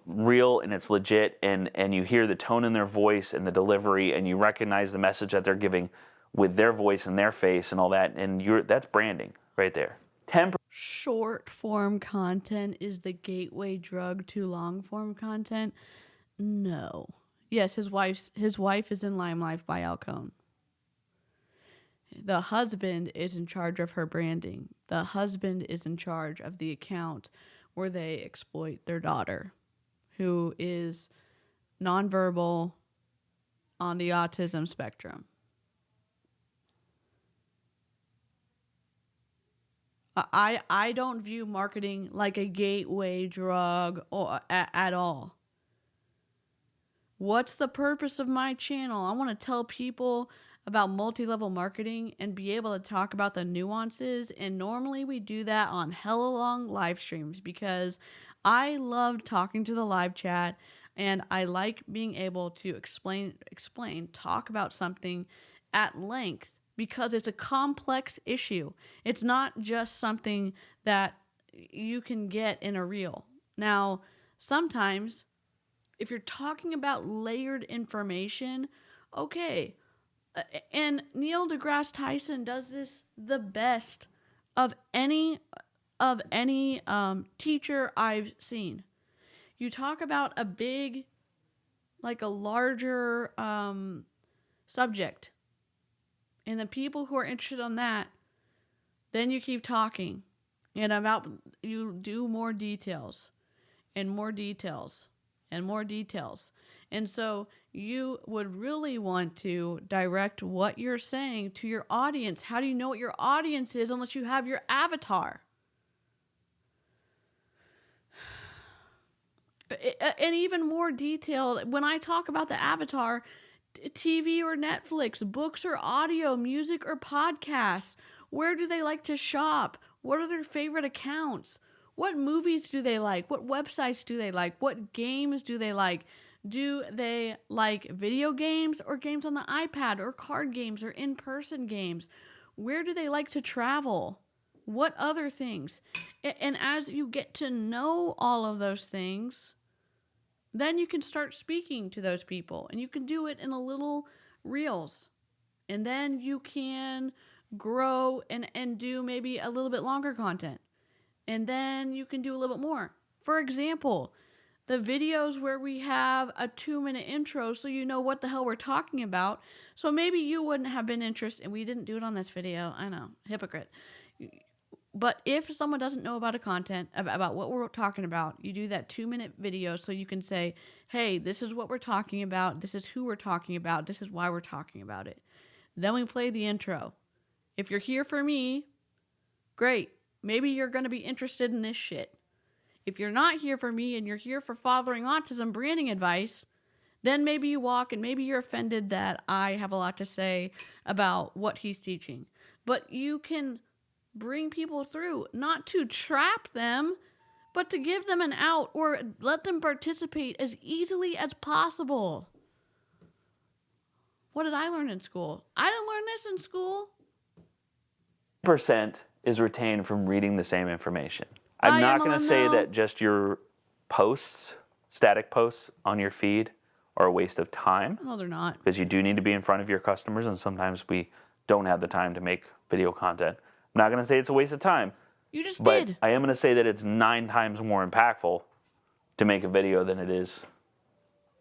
real and it's legit, and you hear the tone in their voice and the delivery, and you recognize the message that they're giving with their voice and their face and all that, and that's branding right there. Short form content is the gateway drug to long form content. No. Yes, his wife is in Limelife by Alcone. The husband is in charge of her branding. The husband is in charge of the account where they exploit their daughter, who is nonverbal on the autism spectrum. I don't view marketing like a gateway drug at all. What's the purpose of my channel? I want to tell people about multi-level marketing and be able to talk about the nuances. And normally we do that on hella long live streams because I love talking to the live chat and I like being able to explain, talk about something at length, because it's a complex issue. It's not just something that you can get in a reel. Now, sometimes if you're talking about layered information, okay. And Neil deGrasse Tyson does this the best of any teacher I've seen. You talk about a big, like a larger subject, And the people who are interested on that, then you keep talking. And you do more details and more details and more details. And so you would really want to direct what you're saying to your audience. How do you know what your audience is unless you have your avatar? And even more detailed, when I talk about the avatar, TV or Netflix, books or audio, music or podcasts, where do they like to shop? What are their favorite accounts? What movies do they like? What websites do they like? What games do they like? Do they like video games or games on the iPad or card games or in-person games? Where do they like to travel? What other things? And as you get to know all of those things, then you can start speaking to those people. And you can do it in a little reels. And then you can grow and do maybe a little bit longer content. And then you can do a little bit more. For example, the videos where we have a 2-minute intro so you know what the hell we're talking about. So maybe you wouldn't have been interested, and we didn't do it on this video. I know, hypocrite. But if someone doesn't know about a content, about what we're talking about, you do that 2-minute video so you can say, hey, this is what we're talking about. This is who we're talking about. This is why we're talking about it. Then we play the intro. If you're here for me, great. Maybe you're going to be interested in this shit. If you're not here for me and you're here for Fathering Autism branding advice, then maybe you walk and maybe you're offended that I have a lot to say about what he's teaching. But you can bring people through, not to trap them, but to give them an out or let them participate as easily as possible. What did I learn in school? I didn't learn this in school. Percent is retained from reading the same information. I'm not going to say that just your posts, static posts on your feed, are a waste of time. No, they're not. Because you do need to be in front of your customers, and sometimes we don't have the time to make video content. I'm not going to say it's a waste of time. You just but did. I am going to say that it's 9 times more impactful to make a video than it is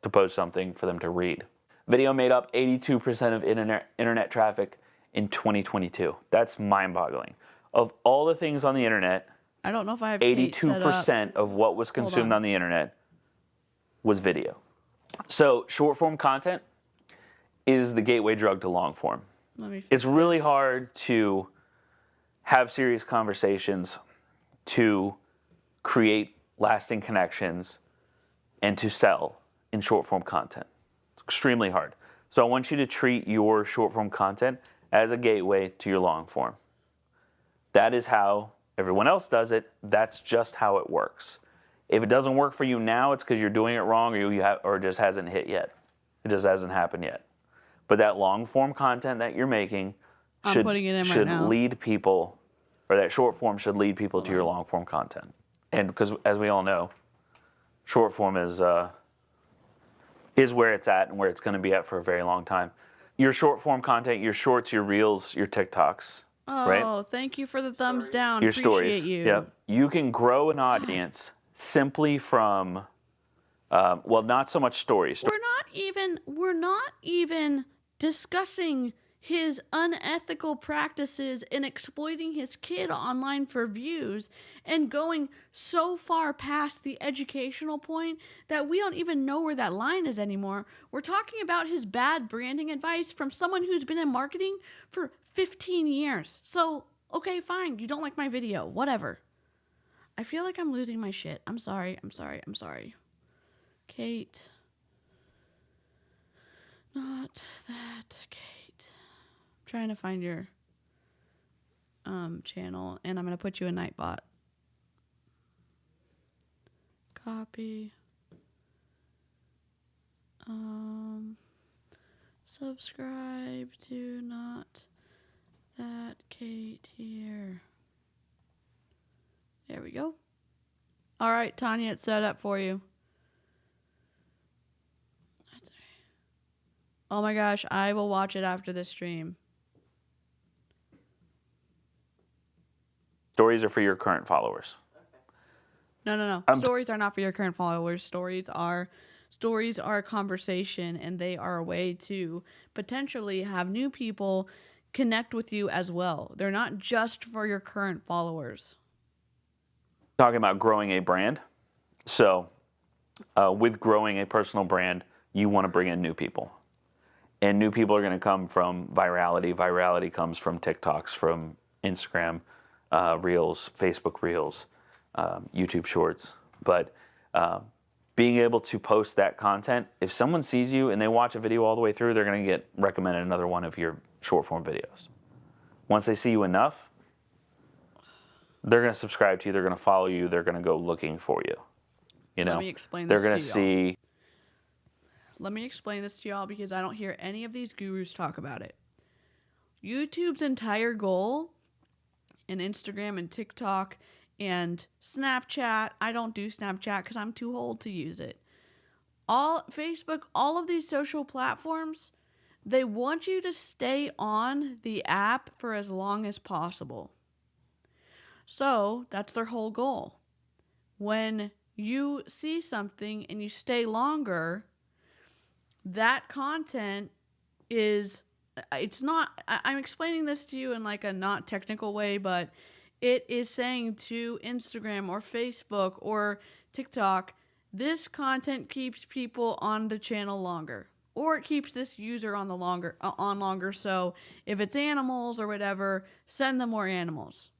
to post something for them to read. Video made up 82% of internet traffic in 2022. That's mind-boggling. Of all the things on the internet, I don't know if I have 82% of what was consumed on the internet was video. So short-form content is the gateway drug to long-form. It's really hard to have serious conversations, to create lasting connections, and to sell in short-form content. It's extremely hard. So I want you to treat your short-form content as a gateway to your long-form. That is how everyone else does it. That's just how it works. If it doesn't work for you now, it's because you're doing it wrong, or it just hasn't hit yet. It just hasn't happened yet. But that long-form content that you're making should lead people, or that short-form should lead people to your long-form content. And because, as we all know, short-form is where it's at and where it's going to be at for a very long time. Your short-form content, your shorts, your reels, your TikToks. Oh, right? Thank you for the thumbs down. Your Appreciate stories. You. Yep. You can grow an audience simply from, well, not so much stories. We're not even discussing his unethical practices in exploiting his kid online for views and going so far past the educational point that we don't even know where that line is anymore. We're talking about his bad branding advice from someone who's been in marketing for 15 years. So, okay, fine. You don't like my video. Whatever. I feel like I'm losing my shit. I'm sorry. Kate. Not that Kate. I'm trying to find your channel, and I'm going to put you in Nightbot. Copy. Subscribe to Not That Kate here. There we go. All right, Tanya, it's set up for you. That's right. Oh my gosh, I will watch it after this stream. Stories are for your current followers. No. Stories are not for your current followers. Stories are conversation, and they are a way to potentially have new people connect with you as well. They're not just for your current followers. Talking about growing a brand. So with growing a personal brand, you want to bring in new people. And new people are going to come from virality. Virality comes from TikToks, from Instagram Reels, Facebook Reels, YouTube Shorts. But being able to post that content, if someone sees you and they watch a video all the way through, they're going to get recommended another one of your short form videos. Once they see you enough, they're going to subscribe to you, they're going to follow you, they're going to go looking for you. You know, let me explain this they're going to to see. Let me explain this to y'all because I don't hear any of these gurus talk about it. YouTube's entire goal, and Instagram and TikTok and Snapchat, I don't do Snapchat because I'm too old to use it. Facebook, all of these social platforms, they want you to stay on the app for as long as possible. So that's their whole goal. When you see something and you stay longer, that content is, I'm explaining this to you in like a not technical way, but it is saying to Instagram or Facebook or TikTok, this content keeps people on the channel longer, or it keeps this user on longer. So if it's animals or whatever, send them more animals.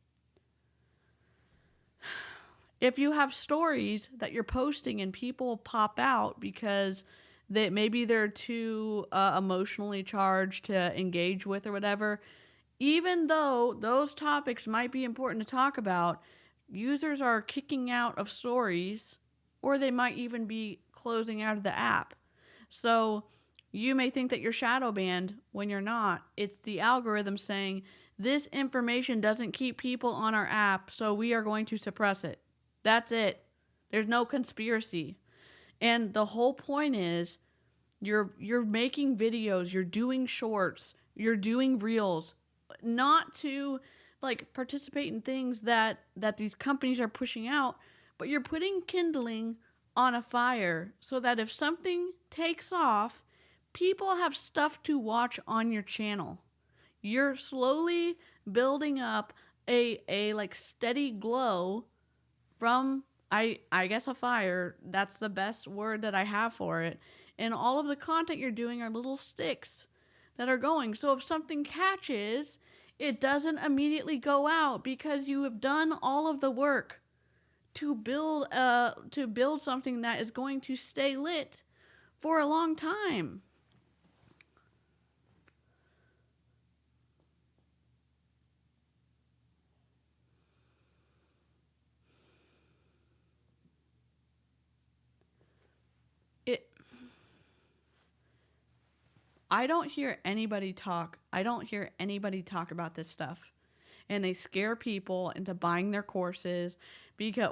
If you have stories that you're posting and people pop out because maybe they're too emotionally charged to engage with or whatever, even though those topics might be important to talk about, users are kicking out of stories, or they might even be closing out of the app. So you may think that you're shadow banned when you're not. It's the algorithm saying, this information doesn't keep people on our app, so we are going to suppress it. That's it. There's no conspiracy. And the whole point is, you're making videos, you're doing shorts, you're doing reels, not to like participate in things that these companies are pushing out, but you're putting kindling on a fire so that if something takes off, people have stuff to watch on your channel. You're slowly building up a like steady glow from, I guess, a fire. That's the best word that I have for it. And all of the content you're doing are little sticks that are going. So if something catches, it doesn't immediately go out because you have done all of the work to build something that is going to stay lit for a long time. I don't hear anybody talk about this stuff. And they scare people into buying their courses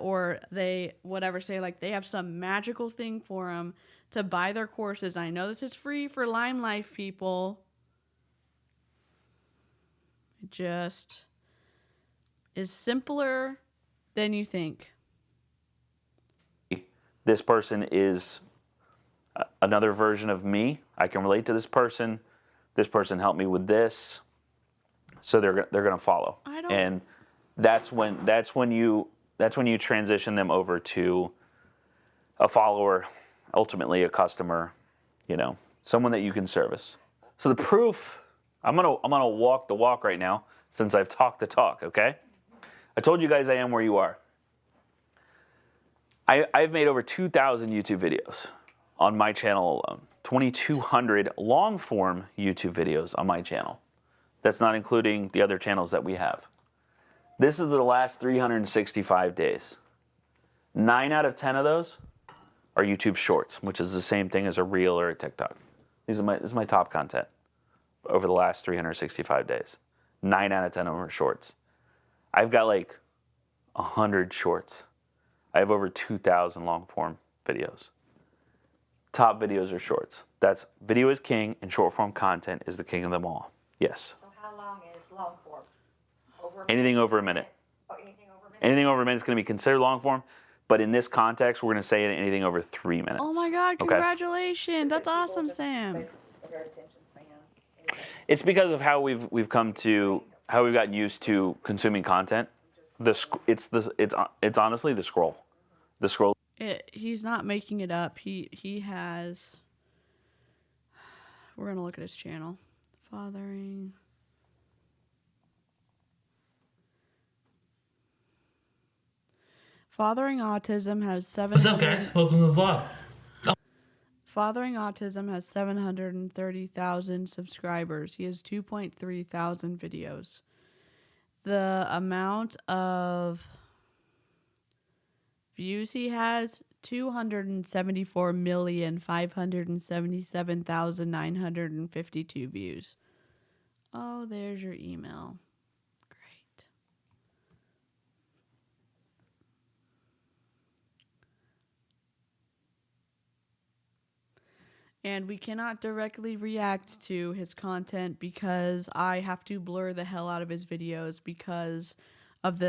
or they say like they have some magical thing for them to buy their courses. I know this is free for Limelife people. It just is simpler than you think. This person is another version of me. I can relate to this person. This person helped me with this, so they're going to follow. And that's when you transition them over to a follower, ultimately a customer, someone that you can service. So the proof, I'm gonna walk the walk right now since I've talked the talk. Okay, I told you guys I am where you are. I've made over 2,000 YouTube videos on my channel alone. 2,200 long-form YouTube videos on my channel. That's not including the other channels that we have. This is the last 365 days. 9 out of 10 of those are YouTube Shorts, which is the same thing as a Reel or a TikTok. This is my top content over the last 365 days. 9 out of 10 of them are Shorts. I've got like 100 Shorts. I have over 2,000 long-form videos. Top videos are Shorts. That's video is king, and short-form content is the king of them all. Yes. So how long is long form? Anything over a minute. Oh, anything over a minute? Anything over a minute is going to be considered long form, but in this context, we're going to say anything over 3 minutes. Oh my God, Okay? congratulations. That's awesome, Sam. Their attention span. It's because of how we've gotten used to consuming content. It's honestly the scroll. The scroll. He's not making it up. He has. We're gonna look at his channel. Fathering Autism has 700. What's up, guys? Welcome to the vlog. Fathering Autism has 730,000 subscribers. He has 2.3 thousand videos. The amount of views he has, 274,577,952 views. Oh, there's your email. Great. And we cannot directly react to his content because I have to blur the hell out of his videos because of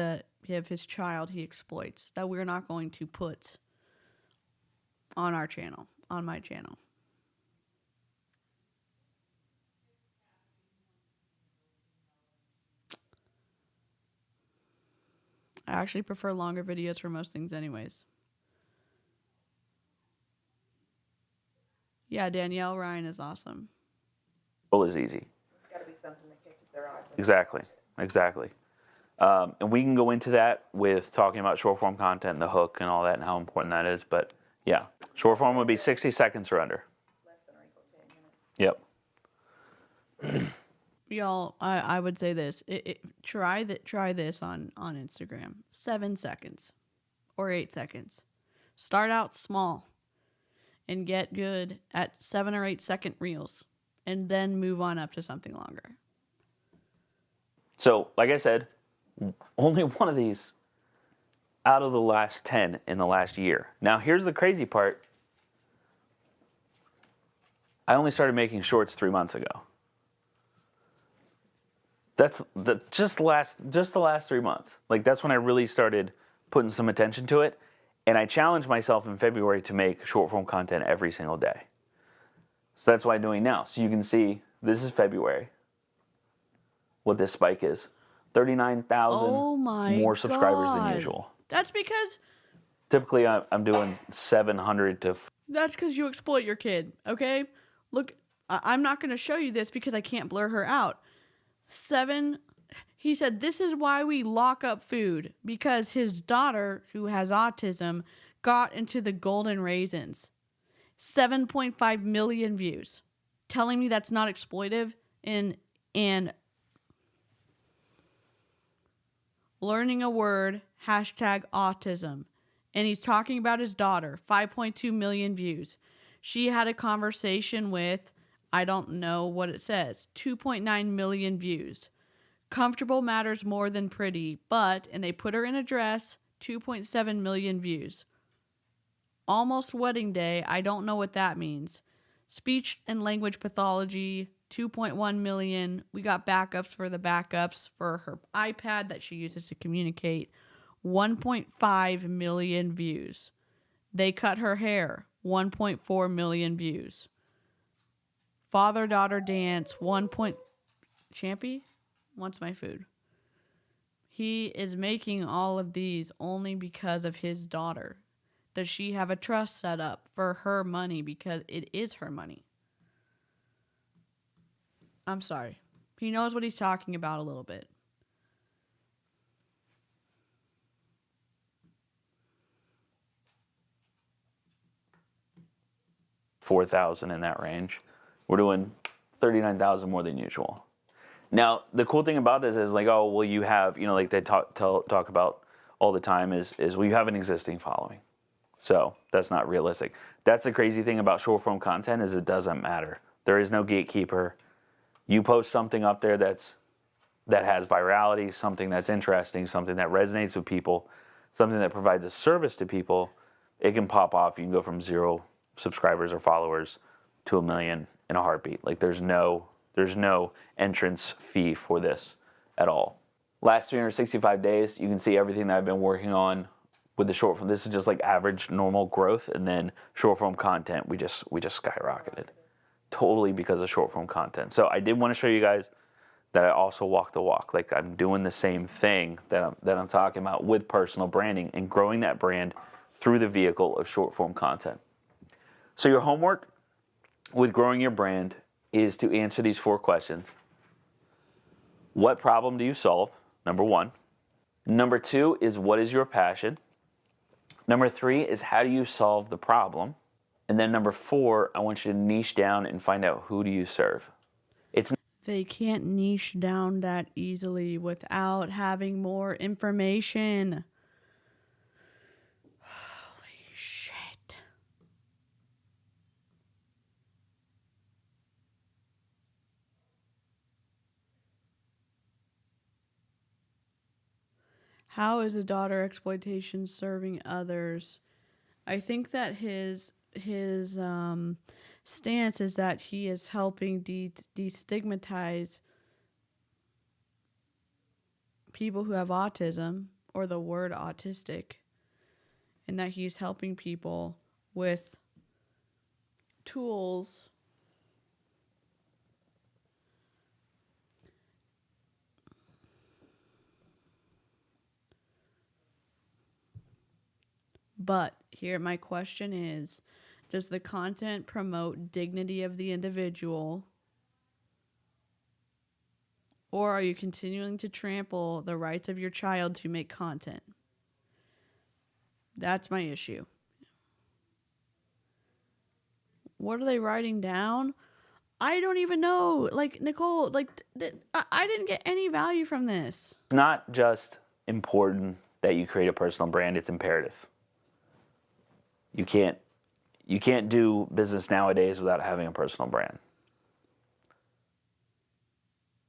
his child he exploits that we're not going to put on our channel, on my channel. I actually prefer longer videos for most things anyways. Yeah, Danielle Ryan is awesome. Is easy. It's got to be something that catches their eye. Exactly. And we can go into that with talking about short form content and the hook and all that and how important that is. But yeah, short form would be 60 seconds or under. Less than or equal to 8 minutes. Yep. Y'all, I would say this. Try this on Instagram. 7 seconds or 8 seconds. Start out small and get good at 7 or 8 second reels and then move on up to something longer. So, like I said, only one of these out of the last 10 in the last year. Now, here's the crazy part. I only started making shorts 3 months ago. That's just the last 3 months. Like, that's when I really started putting some attention to it. And I challenged myself in February to make short form content every single day. So that's what I'm doing now. So you can see, this is February. What this spike is. 39,000 more subscribers than usual. That's because... Typically, I'm doing 700 to... That's because you exploit your kid, okay? Look, I'm not going to show you this because I can't blur her out. He said, this is why we lock up food. Because his daughter, who has autism, got into the golden raisins. 7.5 million views. Telling me that's not exploitive and learning a word, #autism. And he's talking about his daughter, 5.2 million views. She had a conversation with, I don't know what it says, 2.9 million views. Comfortable matters more than pretty, but, and they put her in a dress, 2.7 million views. Almost wedding day, I don't know what that means. Speech and language pathology, 2.1 million. We got backups for the backups for her iPad that she uses to communicate. 1.5 million views. They cut her hair. 1.4 million views. Father-daughter dance. Champy wants my food. He is making all of these only because of his daughter. Does she have a trust set up for her money because it is her money? I'm sorry. He knows what he's talking about a little bit. $4,000 in that range. We're doing 39,000 more than usual. Now, the cool thing about this is like, oh, well, you have, you know, like they talk about all the time is well, you have an existing following. So that's not realistic. That's the crazy thing about short form content is it doesn't matter. There is no gatekeeper. You post something up there that has virality, something that's interesting, something that resonates with people, something that provides a service to people, it can pop off. You can go from 0 subscribers or followers to 1 million in a heartbeat. Like there's no entrance fee for this at all. Last 365 days, you can see everything that I've been working on with the short form. This is just like average normal growth, and then short form content we just skyrocketed. totally because of short form content. So I did want to show you guys that I also walk the walk. Like I'm doing the same thing that I'm talking about with personal branding and growing that brand through the vehicle of short form content. So your homework with growing your brand is to answer these 4 questions. What problem do you solve? Number 1. Number 2 is what is your passion? Number 3 is how do you solve the problem? And then number 4, I want you to niche down and find out who do you serve. They can't niche down that easily without having more information. Holy shit. How is the daughter exploitation serving others? I think that his stance is that he is helping destigmatize people who have autism or the word autistic, and that he's helping people with tools but here my question is, does the content promote dignity of the individual, or are you continuing to trample the rights of your child to make content? That's my issue. What are they writing down? I don't even know. Like, Nicole, I didn't get any value from this. It's not just important that you create a personal brand, it's imperative. You can't do business nowadays without having a personal brand.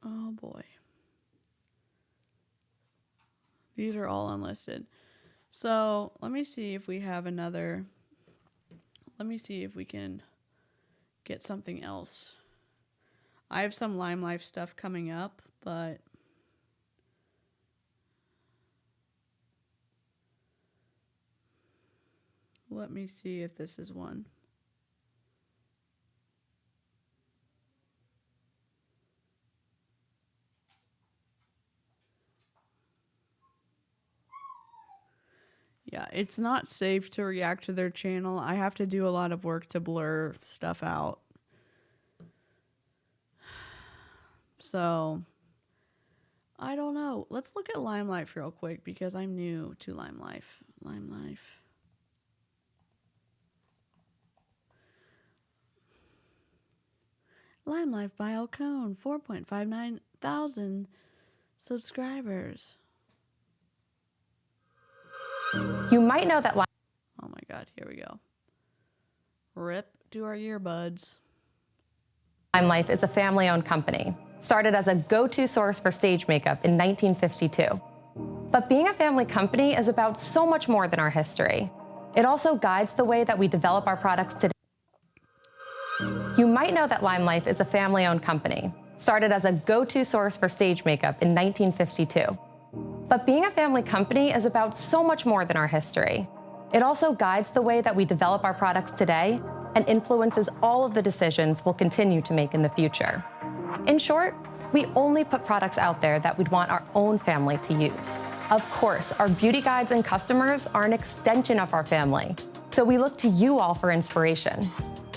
Oh boy. These are all unlisted. So let me see if we have another. Let me see if we can get something else. I have some Limelife stuff coming up, but let me see if this is one. Yeah, it's not safe to react to their channel. I have to do a lot of work to blur stuff out. So, I don't know. Let's look at Limelife real quick because I'm new to Limelife. Limelife. Limelife by Alcone, 4.59 thousand subscribers. You might know that Oh my God, here we go. Rip to our earbuds. Limelife is a family-owned company, started as a go-to source for stage makeup in 1952. But being a family company is about so much more than our history. It also guides the way that we develop our products today. You might know that Limelife is a family-owned company, started as a go-to source for stage makeup in 1952. But being a family company is about so much more than our history. It also guides the way that we develop our products today and influences all of the decisions we'll continue to make in the future. In short, we only put products out there that we'd want our own family to use. Of course, our beauty guides and customers are an extension of our family, so we look to you all for inspiration.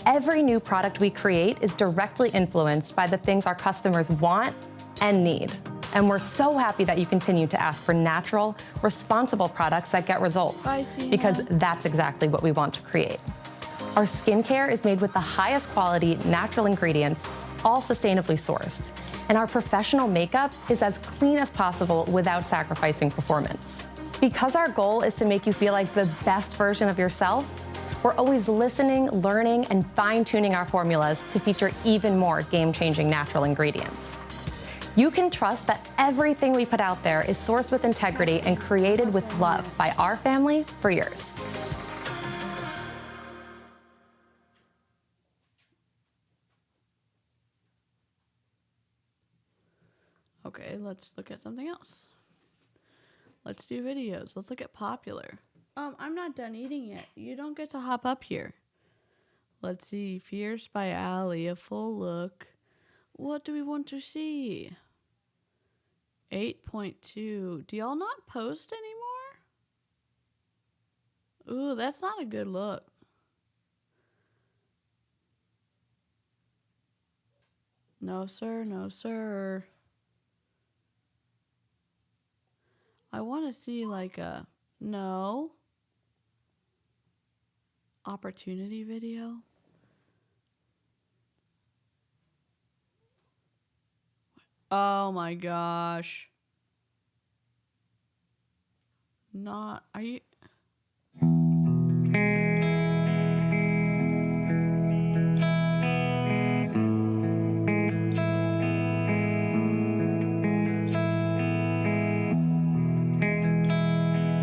Every new product we create is directly influenced by the things our customers want and need. And we're so happy that you continue to ask for natural, responsible products that get results, because that's exactly what we want to create. Our skincare is made with the highest quality natural ingredients, all sustainably sourced. And our professional makeup is as clean as possible without sacrificing performance. Because our goal is to make you feel like the best version of yourself, we're always listening, learning, and fine-tuning our formulas to feature even more game-changing natural ingredients. You can trust that everything we put out there is sourced with integrity and created with love by our family for years. Okay, let's look at something else. Let's do videos. Let's look at popular. I'm not done eating yet. You don't get to hop up here. Let's see. Fierce by Ali, a full look. What do we want to see? 8.2. Do y'all not post anymore? Ooh, that's not a good look. No, sir. No, sir. I want to see like a... No. Opportunity video. Oh my gosh. Not... Are you...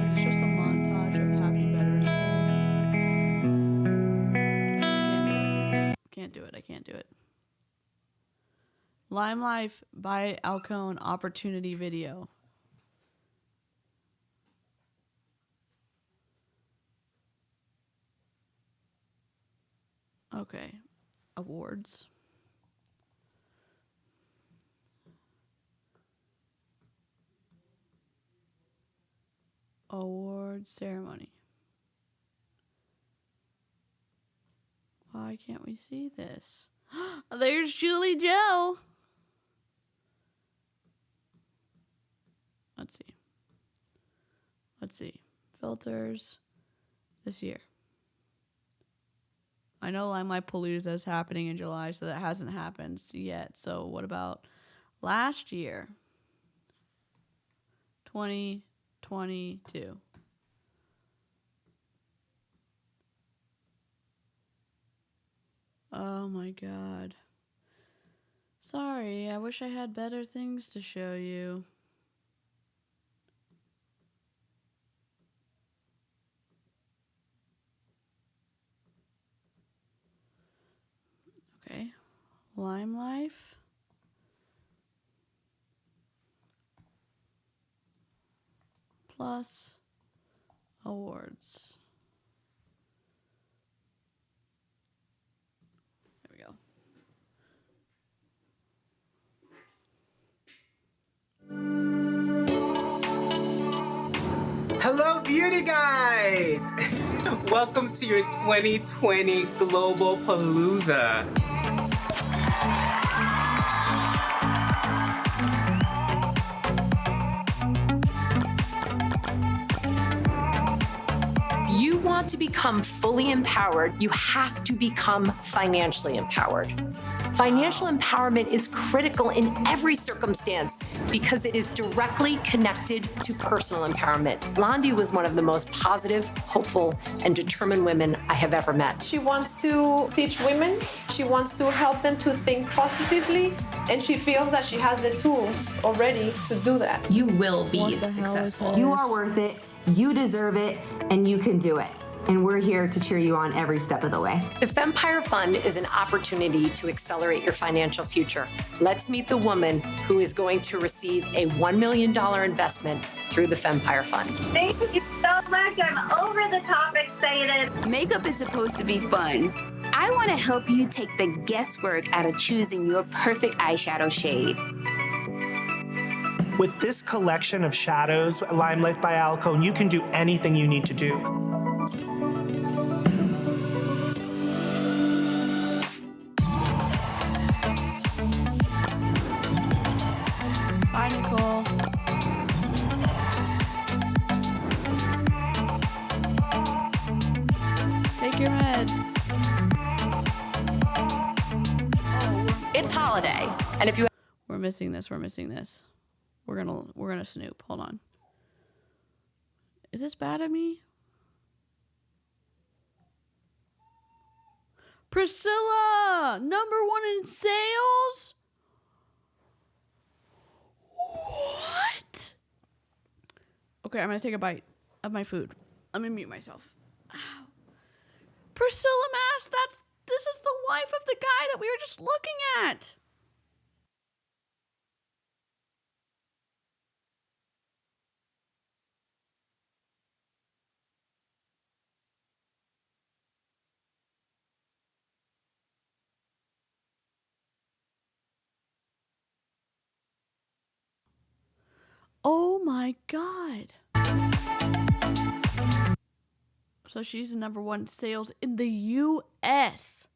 Is this just a montage of Happy Veterans Day? Can't do it. I can't do it. Limelife by Alcone opportunity video. Okay. Awards. Award ceremony. Why can't we see this? There's Julie Joe. Let's see. Let's see. Filters. This year. I know Limelight Palooza is happening in July, so that hasn't happened yet. So what about last year? 2022. Oh my god. Sorry, I wish I had better things to show you. Okay. Limelife. Plus awards. There we go. Hello, Beauty Guide! Welcome to your 2020 Global Palooza. You want to become fully empowered, you have to become financially empowered. Financial empowerment is critical in every circumstance because it is directly connected to personal empowerment. Blondie was one of the most positive, hopeful, and determined women I have ever met. She wants to teach women, she wants to help them to think positively, and she feels that she has the tools already to do that. You will be What the hell is successful. this? You are worth it, you deserve it, and you can do it. And we're here to cheer you on every step of the way. The Fempire Fund is an opportunity to accelerate your financial future. Let's meet the woman who is going to receive a $1 million investment through the Fempire Fund. Thank you so much. I'm over the top excited. Makeup is supposed to be fun. I want to help you take the guesswork out of choosing your perfect eyeshadow shade. With this collection of shadows, Limelife by Alcone, you can do anything you need to do. Bye, Nicole. Take your meds. It's holiday, and if you We're missing this. We're missing this. We're gonna snoop. Hold on. Is this bad of me? Priscilla, #1 in sales? What? Okay, I'm gonna take a bite of my food. Let me mute myself. Ow. Priscilla Maas, this is the wife of the guy that we were just looking at. my God. So she's the #1 sales in the U.S.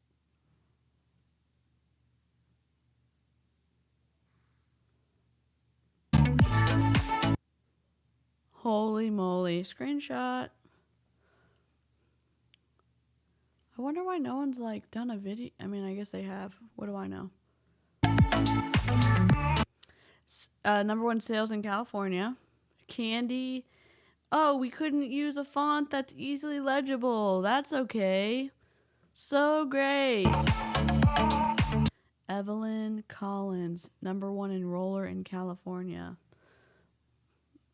Holy moly. Screenshot. I wonder why no one's like done a video. I mean, I guess they have. What do I know? #1 sales in California. Candy. Oh, we couldn't use a font that's easily legible. That's okay. So great. Evelyn Collins, #1 enroller in California.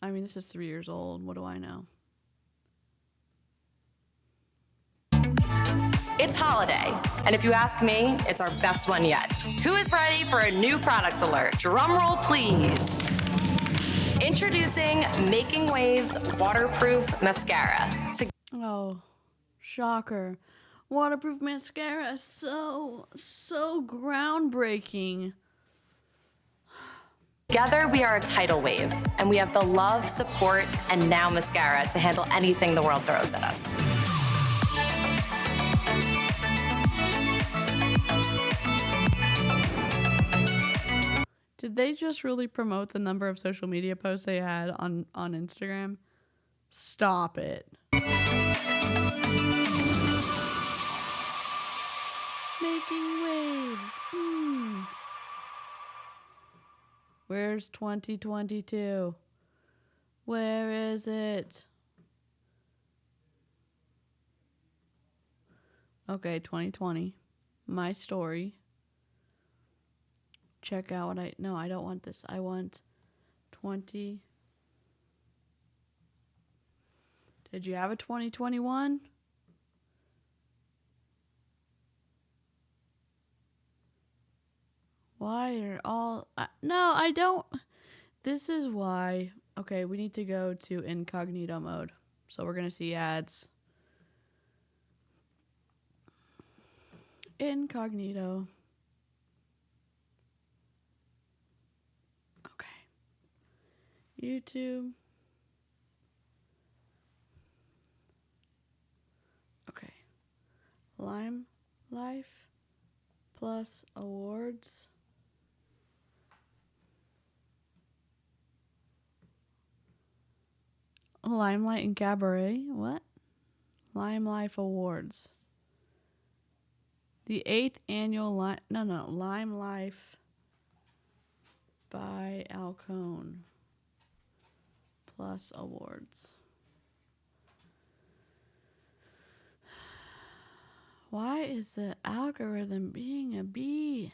I mean, this is 3 years old. What do I know? It's holiday, and if you ask me, it's our best one yet. Who is ready for a new product alert? Drum roll, please. Introducing Making Waves Waterproof Mascara. Oh, shocker. Waterproof mascara. So groundbreaking. Together, we are a tidal wave, and we have the love, support, and now mascara to handle anything the world throws at us. Did they just really promote the number of social media posts they had on Instagram? Stop it. Making waves. Where's 2022? Where is it? Okay, 2020. My story. Check out what no, I don't want this. I want 20. Did you have a 2021? Why are all... no, I don't... This is why... Okay, we need to go to incognito mode. So we're going to see ads. Incognito. Okay. YouTube. Okay. Limelife plus awards. Limelight and Cabaret. What? Limelife Awards. The 8th annual Limelife by Alcone plus awards. Why is the algorithm being a bee?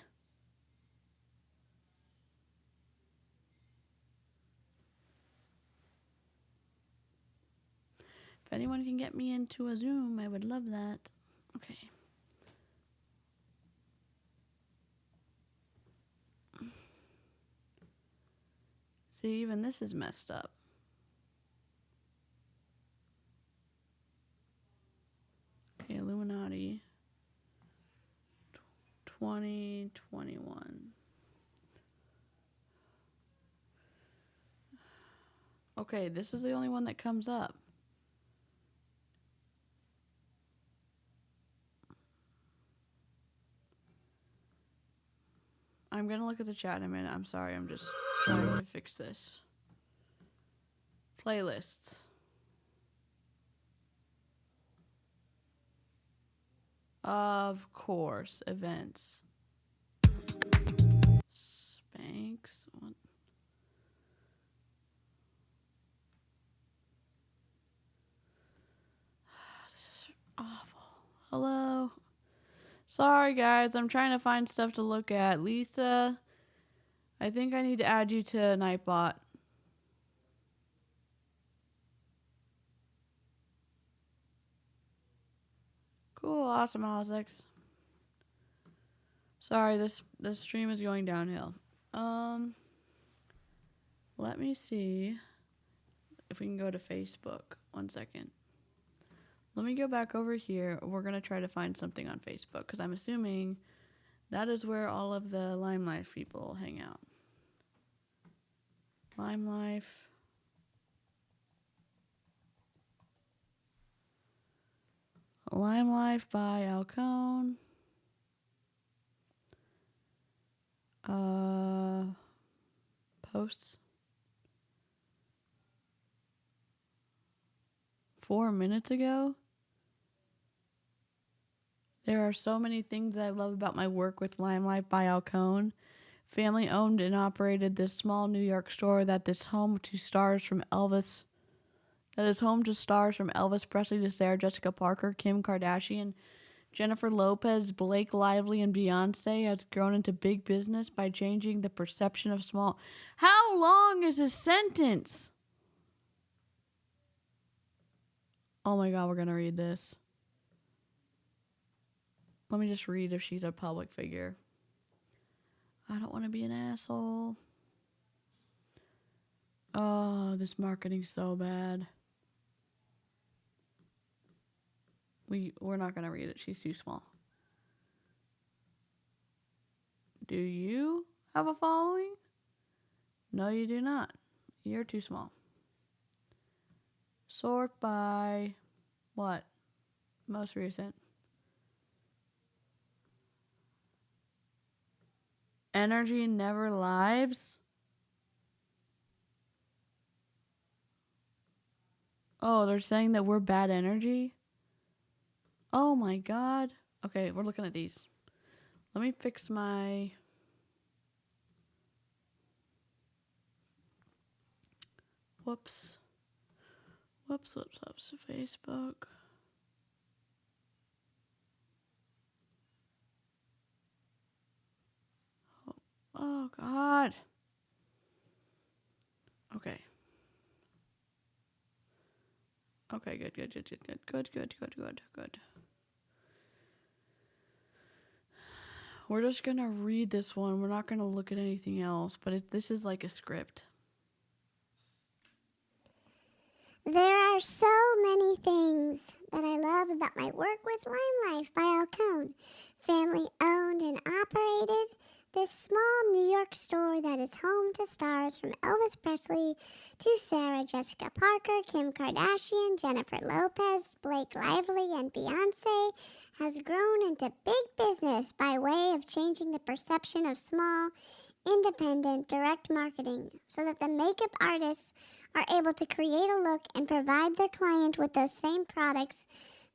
If anyone can get me into a Zoom, I would love that. Okay. See, even this is messed up. Okay, Illuminati. 2021. Okay, this is the only one that comes up. I'm gonna look at the chat in a minute. I'm sorry, I'm just trying to fix this. Playlists. Of course, events. Spanx. What? This is awful. Hello. Sorry, guys. I'm trying to find stuff to look at. Lisa, I think I need to add you to Nightbot. Cool. Awesome, Alex. Sorry, this stream is going downhill. Let me see if we can go to Facebook. 1 second. Let me go back over here. We're going to try to find something on Facebook because I'm assuming that is where all of the Limelife people hang out. Limelife. Limelife by Alcone. Posts. 4 minutes ago. There are so many things I love about my work with Limelight by Alcone. Family owned and operated this small New York store that is home to stars from Elvis Presley to Sarah Jessica Parker, Kim Kardashian, Jennifer Lopez, Blake Lively, and Beyonce has grown into big business by changing the perception of small. How long is a sentence? Oh my God, we're going to read this. Let me just read if she's a public figure. I don't want to be an asshole. Oh, this marketing's so bad. We're not going to read it. She's too small. Do you have a following? No, you do not. You're too small. Sort by what? Most recent. Energy never lives. Oh, they're saying that we're bad energy? Oh my God. Okay, we're looking at these. Let me fix my... Whoops. Facebook. Oh God. Okay. Okay, good. We're just gonna read this one. We're not gonna look at anything else, but this is like a script. There are so many things that I love about my work with Limelife by Alcone. Family owned and operated, this small New York store that is home to stars from Elvis Presley to Sarah Jessica Parker, Kim Kardashian, Jennifer Lopez, Blake Lively, and Beyonce has grown into big business by way of changing the perception of small, independent, direct marketing so that the makeup artists are able to create a look and provide their client with those same products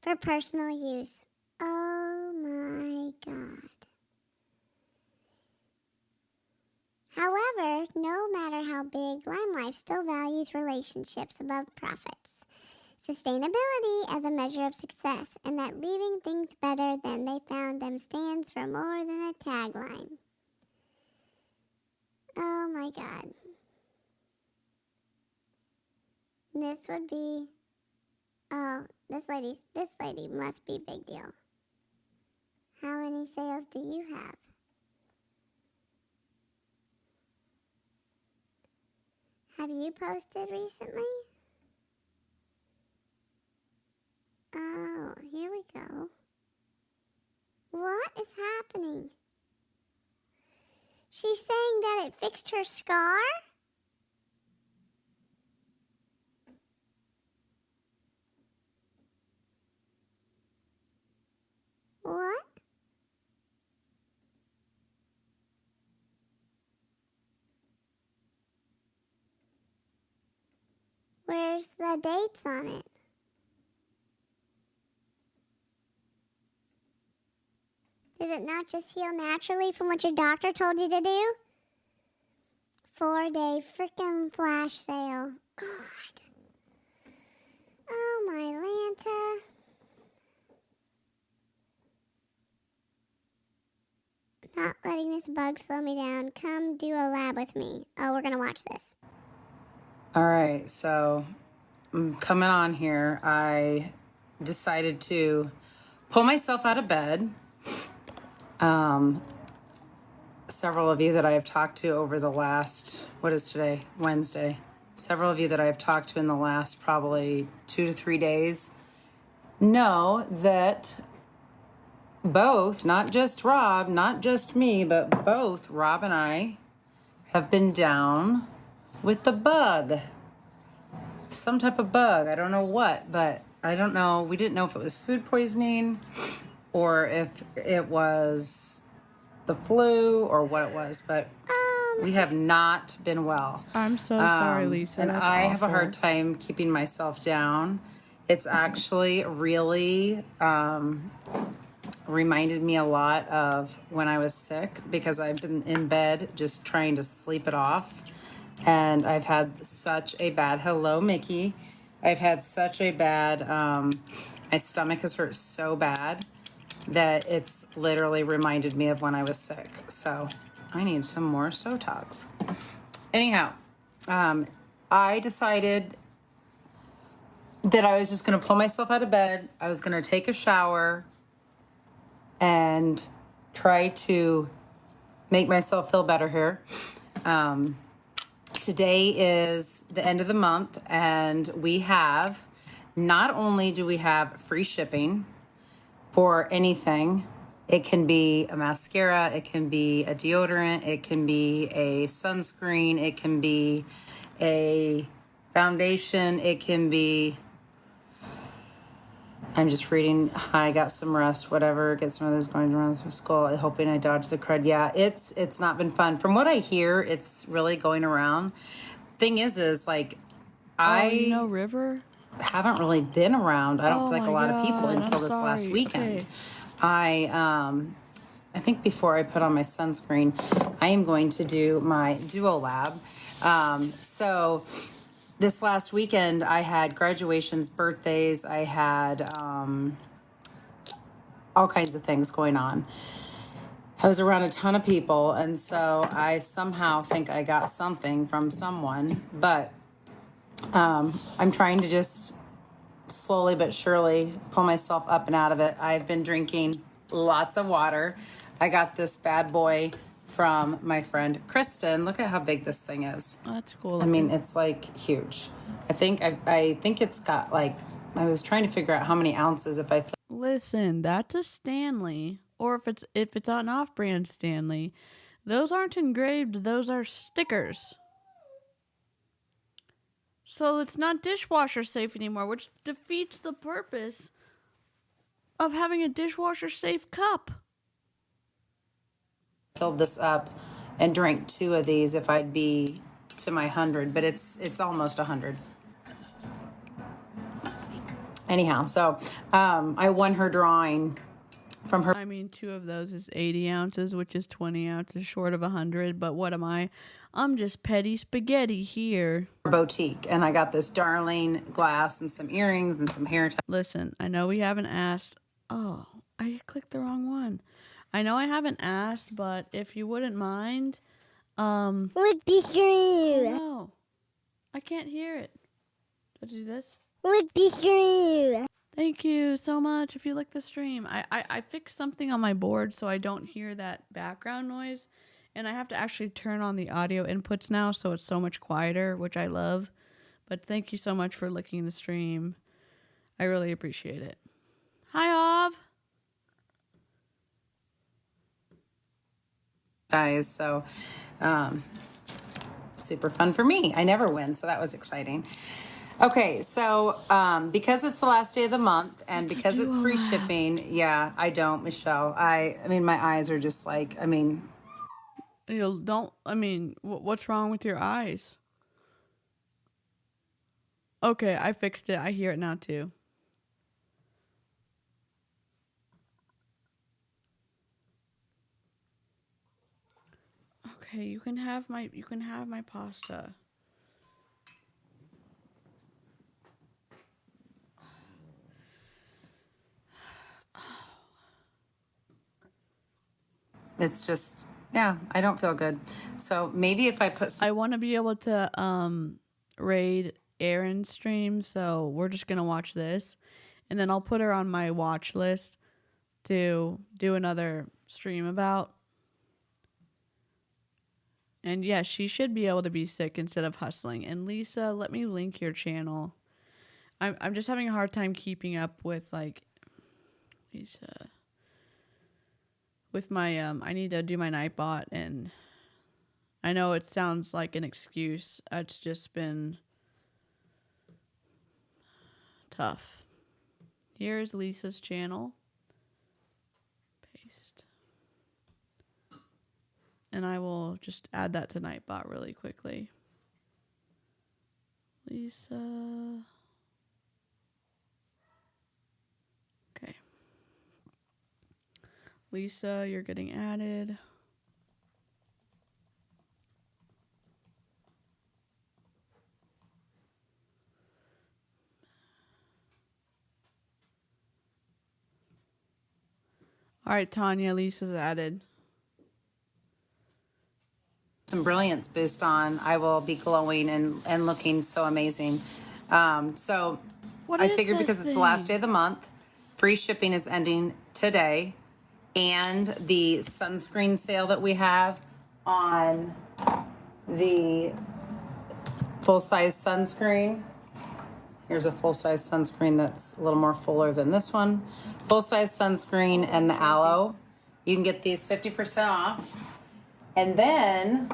for personal use. Oh my God. However, no matter how big, Limelife still values relationships above profits. Sustainability as a measure of success, and that leaving things better than they found them stands for more than a tagline. Oh my God. This would be, this lady must be big deal. How many sales do you have? Have you posted recently? Oh, here we go. What is happening? She's saying that it fixed her scar? What? Where's the dates on it? Does it not just heal naturally from what your doctor told you to do? 4-day frickin' flash sale. God. Oh my Lanta. Not letting this bug slow me down. Come do a lab with me. Oh, we're gonna watch this. All right, so I'm coming on here. I decided to pull myself out of bed. Several of you that I have talked to over the last, what is today? Wednesday. Several of you that I have talked to in the last probably 2 to 3 days know that both, not just Rob, not just me, but both Rob and I have been down with the bug. Some type of bug, I don't know what, but I don't know. We didn't know if it was food poisoning or if it was the flu or what it was, but we have not been well. I'm so sorry, Lisa. And That's I have a awful. hard time keeping myself down. It's actually really reminded me a lot of when I was sick because I've been in bed just trying to sleep it off. And I've had such a bad, hello, Mickey. I've had such a bad, my stomach has hurt so bad that it's literally reminded me of when I was sick. So I need some more Sotox. Anyhow, I decided that I was just going to pull myself out of bed. I was going to take a shower and try to make myself feel better here. Today is the end of the month, and we have, not only do we have free shipping for anything, it can be a mascara, it can be a deodorant, it can be a sunscreen, it can be a foundation, it can be, I'm just reading, I got some rest, whatever, get some others going around through school, hoping I dodge the crud. Yeah, it's not been fun. From what I hear, it's really going around. Thing is like, River? Haven't really been around, I don't think a lot of people God, until I'm this last sorry. weekend. Okay. I think before I put on my sunscreen, I am going to do my Duo Lab. So this last weekend, I had graduations, birthdays, I had all kinds of things going on. I was around a ton of people, and so I somehow think I got something from someone, but I'm trying to just slowly but surely pull myself up and out of it. I've been drinking lots of water. I got this bad boy from my friend Kristen. Look at how big this thing is. Oh, that's cool. I mean, it's like huge. I think it's got like, I was trying to figure out how many ounces if I. Listen, that's a Stanley, or if it's an off-brand Stanley, those aren't engraved. Those are stickers. So it's not dishwasher safe anymore, which defeats the purpose of having a dishwasher safe cup. Filled this up and drank 2 of these if I'd be to my 100, but it's almost 100. Anyhow, so I won her drawing from her. I mean, 2 of those is 80 ounces, which is 20 ounces short of 100. But what am I? I'm just petty spaghetti here. Boutique, and I got this darling glass and some earrings and some hair ties. Listen, I know we haven't asked. Oh, I clicked the wrong one. I know I haven't asked, but if you wouldn't mind, Lick the screw. No, I can't hear it. Did you do this? Lick the screw. Thank you so much. If you like the stream, I fixed something on my board so I don't hear that background noise, and I have to actually turn on the audio inputs now, so it's so much quieter, which I love. But thank you so much for licking the stream. I really appreciate it. Hi, Ov. Guys, so super fun for me. I never win, so that was exciting. Okay, so because it's the last day of the month and because it's free shipping, yeah, I don't, Michelle. I mean, my eyes are just like, I mean, what's wrong with your eyes? Okay, I fixed it. I hear it now too. Okay, you can have my pasta. it's just, yeah, I don't feel good. So maybe if I put I want to be able to raid Erin's stream, so we're just going to watch this. And then I'll put her on my watch list to do another stream about. And yes, she should be able to be sick instead of hustling. And Lisa, let me link your channel. I'm just having a hard time keeping up with like these with my I need to do my Nightbot, and I know it sounds like an excuse. It's just been tough. Here's Lisa's channel. Paste. And I will just add that to Nightbot really quickly. Lisa. Okay. Lisa, you're getting added. All right, Tanya, Lisa's added. Some brilliance boost on. I will be glowing and looking so amazing. So What I is figured this because it's the last thing? day of the month, free shipping is ending today. And the sunscreen sale that we have on the full-size sunscreen. Here's a full-size sunscreen that's a little more fuller than this one. Full-size sunscreen and the aloe. You can get these 50% off. And then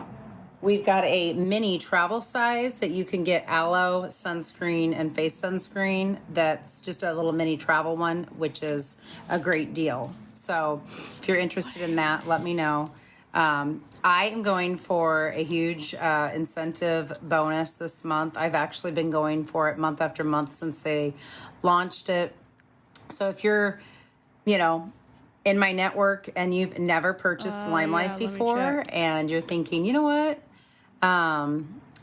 we've got a mini travel size that you can get aloe sunscreen and face sunscreen. That's just a little mini travel one, which is a great deal. So if you're interested in that, let me know. I am going for a huge incentive bonus this month. I've actually been going for it month after month since they launched it. So if you're, you know, in my network and you've never purchased Limelife before and you're thinking, you know what?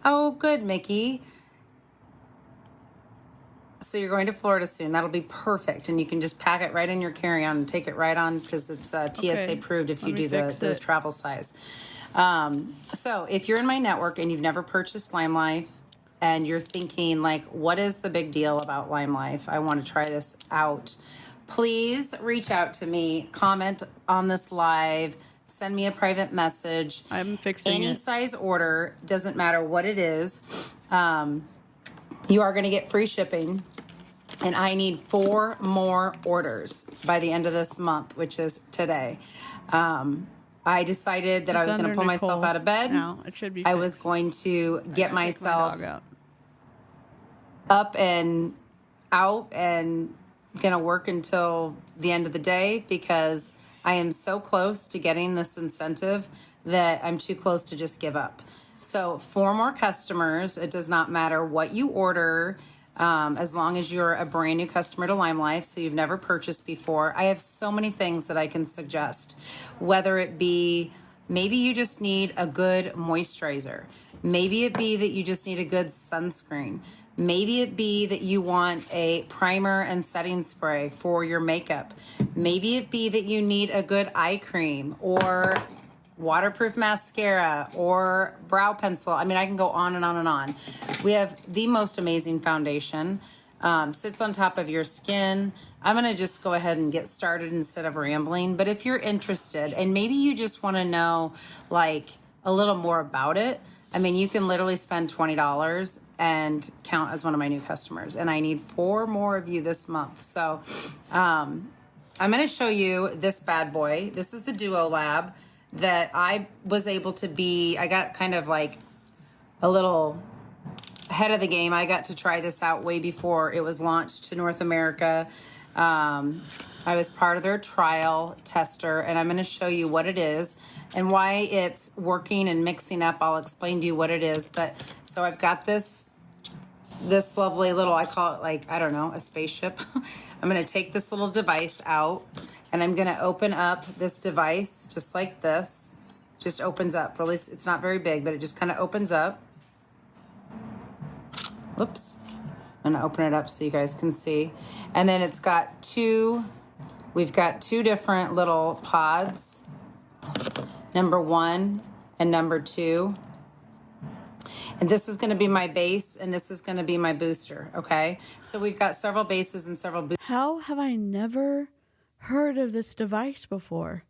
Oh, good, Mickey. So you're going to Florida soon. That'll be perfect. And you can just pack it right in your carry-on and take it right on because it's TSA approved if you do those travel size. So if you're in my network and you've never purchased Limelife and you're thinking like, what is the big deal about Limelife? I want to try this out. Please reach out to me, comment on this live, send me a private message. I'm fixing any it. size order, doesn't matter what it is. You are going to get free shipping. And I need 4 more orders by the end of this month, which is today. I decided that I was going to pull myself out of bed. Now it should be I was going to get myself up and out and going to work until the end of the day because I am so close to getting this incentive that I'm too close to just give up. So 4 more customers. It does not matter what you order. As long as you're a brand new customer to Limelife, so you've never purchased before. I have so many things that I can suggest, whether it be maybe you just need a good moisturizer. Maybe it be that you just need a good sunscreen. Maybe it be that you want a primer and setting spray for your makeup. Maybe it be that you need a good eye cream or waterproof mascara or brow pencil. I mean, I can go on and on and on. We have the most amazing foundation. Sits on top of your skin. I'm going to just go ahead and get started instead of rambling. But if you're interested and maybe you just want to know like a little more about it, I mean, you can literally spend $20 and count as one of my new customers. And I need 4 more of you this month. So I'm going to show you this bad boy. This is the Duo Lab that I was able to be. I got kind of like a little ahead of the game. I got to try this out way before it was launched to North America. I was part of their trial tester, and I'm going to show you what it is and why it's working and mixing up. I'll explain to you what it is. But so I've got this lovely little, I call it like, I don't know, a spaceship. I'm going to take this little device out and I'm going to open up this device just like this. Just opens up. Really, it's not very big, but it just kind of opens up. Whoops. I'm going to open it up so you guys can see. And then it's got we've got 2 different little pods. Number 1 and number 2. And this is going to be my base and this is going to be my booster, okay? So we've got several bases and several boosters. How have I never heard of this device before?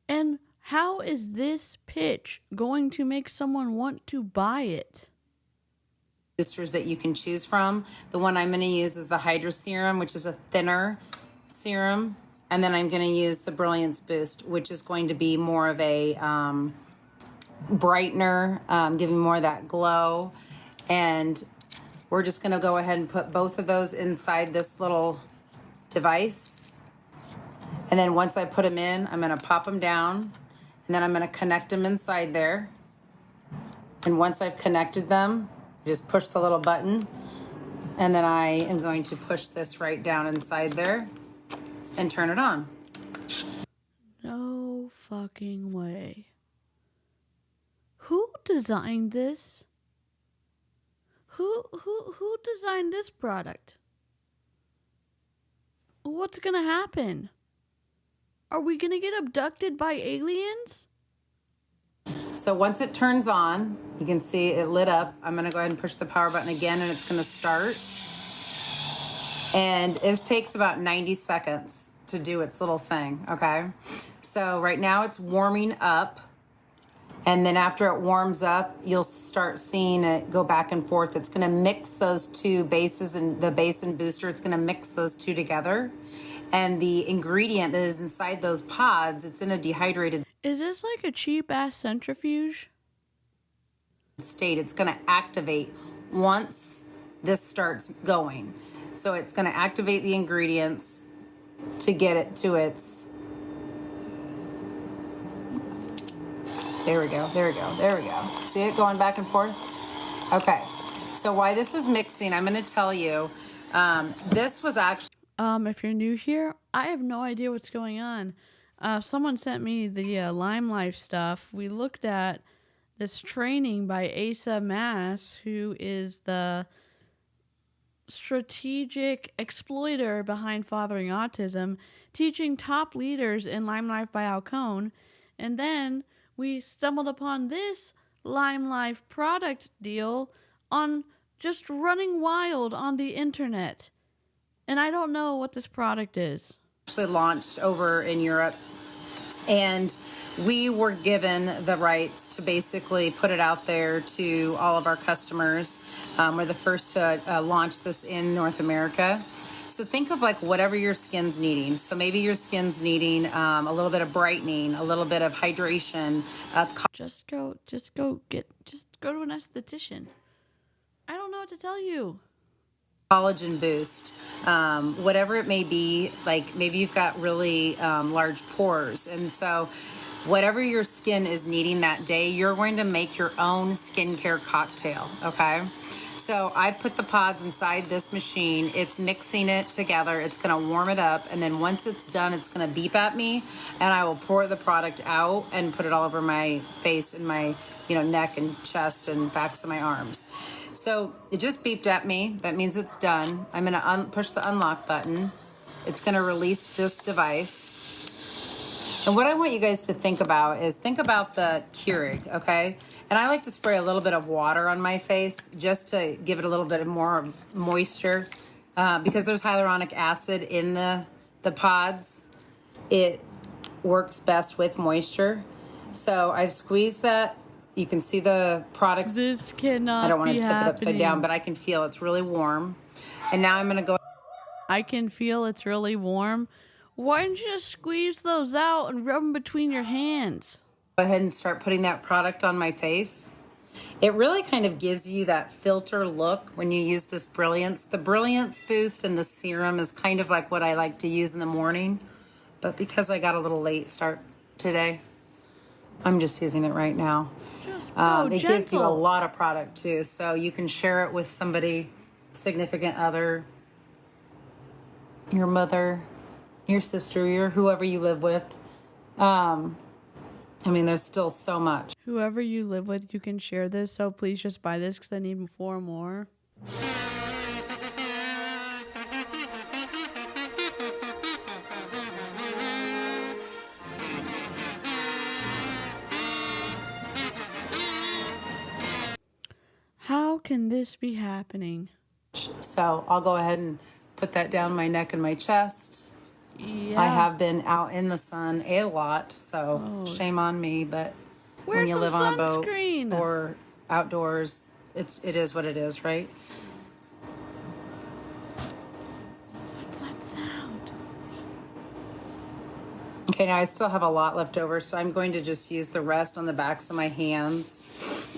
And how is this pitch going to make someone want to buy it? Boosters that you can choose from. The one I'm going to use is the Hydra Serum, which is a thinner serum. And then I'm going to use the Brilliance Boost, which is going to be more of a brightener, giving more of that glow. And we're just going to go ahead and put both of those inside this little device. And then once I put them in, I'm gonna pop them down, and then I'm gonna connect them inside there. And once I've connected them, I just push the little button, and then I am going to push this right down inside there and turn it on. No fucking way. Who designed this? Who designed this product? What's gonna happen? Are we gonna get abducted by aliens? So once it turns on, you can see it lit up. I'm gonna go ahead and push the power button again, and it's gonna start. And it takes about 90 seconds to do its little thing, okay? So right now it's warming up. And then after it warms up, you'll start seeing it go back and forth. It's gonna mix those two bases, and the base and booster, it's gonna mix those two together. And the ingredient that is inside those pods, it's in a dehydrated Is this like a cheap ass centrifuge? state. It's gonna activate once this starts going. So it's gonna activate the ingredients to get it to its... There we go, there we go, there we go. See it going back and forth? Okay, so why this is mixing, I'm gonna tell you, this was actually... If you're new here, I have no idea what's going on. Someone sent me the Limelife stuff. We looked at this training by Asa Maas, who is the strategic exploiter behind Fathering Autism, teaching top leaders in Limelife by Alcone. And then we stumbled upon this Limelife product deal on just running wild on the internet. And I don't know what this product is. Actually launched over in Europe, and we were given the rights to basically put it out there to all of our customers. We're the first to launch this in North America. So think of like whatever your skin's needing. So maybe your skin's needing a little bit of brightening, a little bit of hydration. Just go to an esthetician. I don't know what to tell you. Collagen boost, whatever it may be. Like maybe you've got really large pores, and so whatever your skin is needing that day, you're going to make your own skincare cocktail. Okay, so I put the pods inside this machine. It's mixing it together. It's going to warm it up, and then once it's done, it's going to beep at me, and I will pour the product out and put it all over my face and my neck and chest and backs of my arms. So it just beeped at me. That means it's done. I'm going to push the unlock button. It's going to release this device. And what I want you guys to think about is think about the Keurig, okay? And I like to spray a little bit of water on my face just to give it a little bit more moisture because there's hyaluronic acid in the pods. It works best with moisture. So I've squeezed that. You can see the products. This cannot be I don't want to tip happening. it upside down, but I can feel it's really warm. And now I'm going to go. I can feel it's really warm. Why don't you just squeeze those out and rub them between your hands? Go ahead and start putting that product on my face. It really kind of gives you that filter look when you use this Brilliance. The Brilliance Boost and the serum is kind of like what I like to use in the morning. But because I got a little late start today, I'm just using it right now. It gives you a lot of product too, so you can share it with somebody, significant other, your mother, your sister, your whoever you live with. I mean, there's still so much. Whoever you live with, you can share this, so please just buy this because I need 4 more. How can this be happening? So I'll go ahead and put that down my neck and my chest. Yeah. I have been out in the sun a lot, so shame on me, but when you live on a boat or outdoors, it is what it is, right? What's that sound? Okay, now I still have a lot left over, so I'm going to just use the rest on the backs of my hands.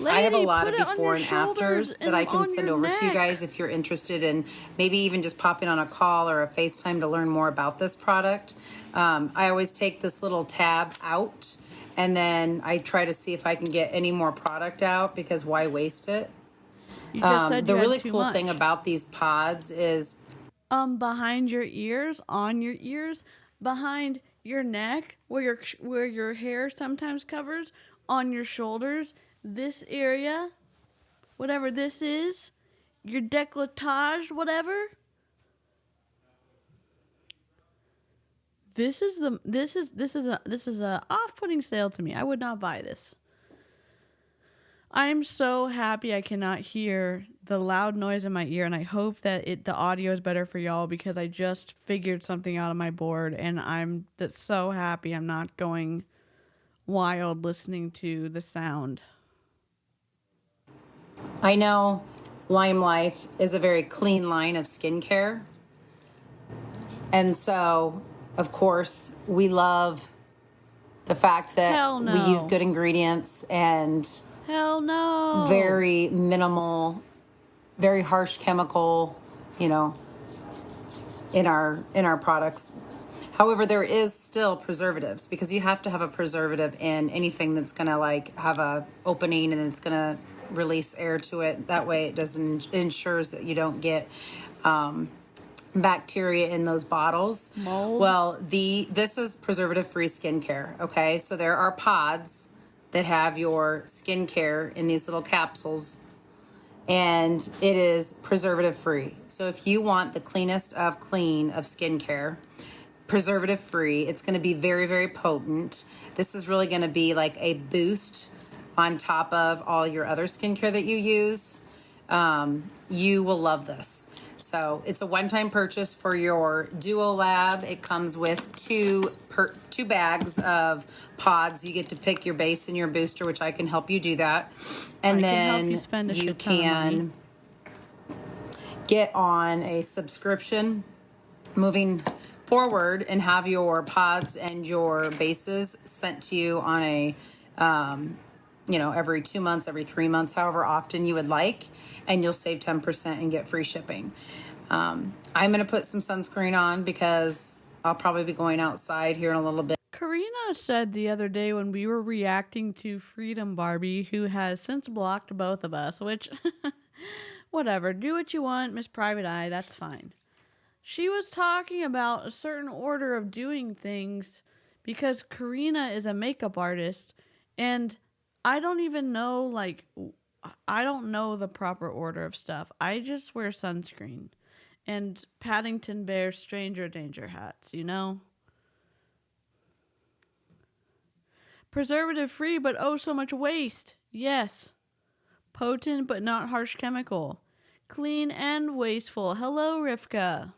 I have a Lady, lot put of it on before your and shoulders afters that I can on send your over to you neck. guys if you're interested in maybe even just popping on a call or a FaceTime to learn more about this product. I always take this little tab out and then I try to see if I can get any more product out because why waste it? You just said The you had really too cool much. thing about these pods is behind your ears, on your ears, behind your neck, where your hair sometimes covers, on your shoulders, this area, whatever this is, your décolletage, whatever. This is a off-putting sale to me. I would not buy this. I am so happy I cannot hear the loud noise in my ear, and I hope that the audio is better for y'all because I just figured something out on my board, and I'm so happy I'm not going wild listening to the sound. I know Limelife is a very clean line of skincare. And so, of course, we love the fact that we use good ingredients and hell no, very minimal, very harsh chemical, you know, in our products. However, there is still preservatives because you have to have a preservative in anything that's going to like have a opening and it's going to release air to it. That way it doesn't ensures that you don't get bacteria in those bottles. Mold. Well, this is preservative-free skincare, okay? So there are pods that have your skincare in these little capsules, and it is preservative-free. So if you want the cleanest of clean of skincare, preservative-free, it's going to be very, very potent. This is really going to be like a boost on top of all your other skincare that you use. You will love this. So it's a one-time purchase for your Duo Lab. It comes with two bags of pods. You get to pick your base and your booster, which I can help you do that. And then you can get on a subscription moving forward and have your pods and your bases sent to you on a every 2 months, every 3 months, however often you would like, and you'll save 10% and get free shipping. I'm going to put some sunscreen on because I'll probably be going outside here in a little bit. Karina said the other day when we were reacting to Freedom Barbie, who has since blocked both of us, which, whatever, do what you want, Miss Private Eye, that's fine. She was talking about a certain order of doing things because Karina is a makeup artist, and I don't even know, I don't know the proper order of stuff. I just wear sunscreen and Paddington Bear stranger danger hats, you know? Preservative free, but oh so much waste. Yes. Potent, but not harsh chemical. Clean and wasteful. Hello, Rivka.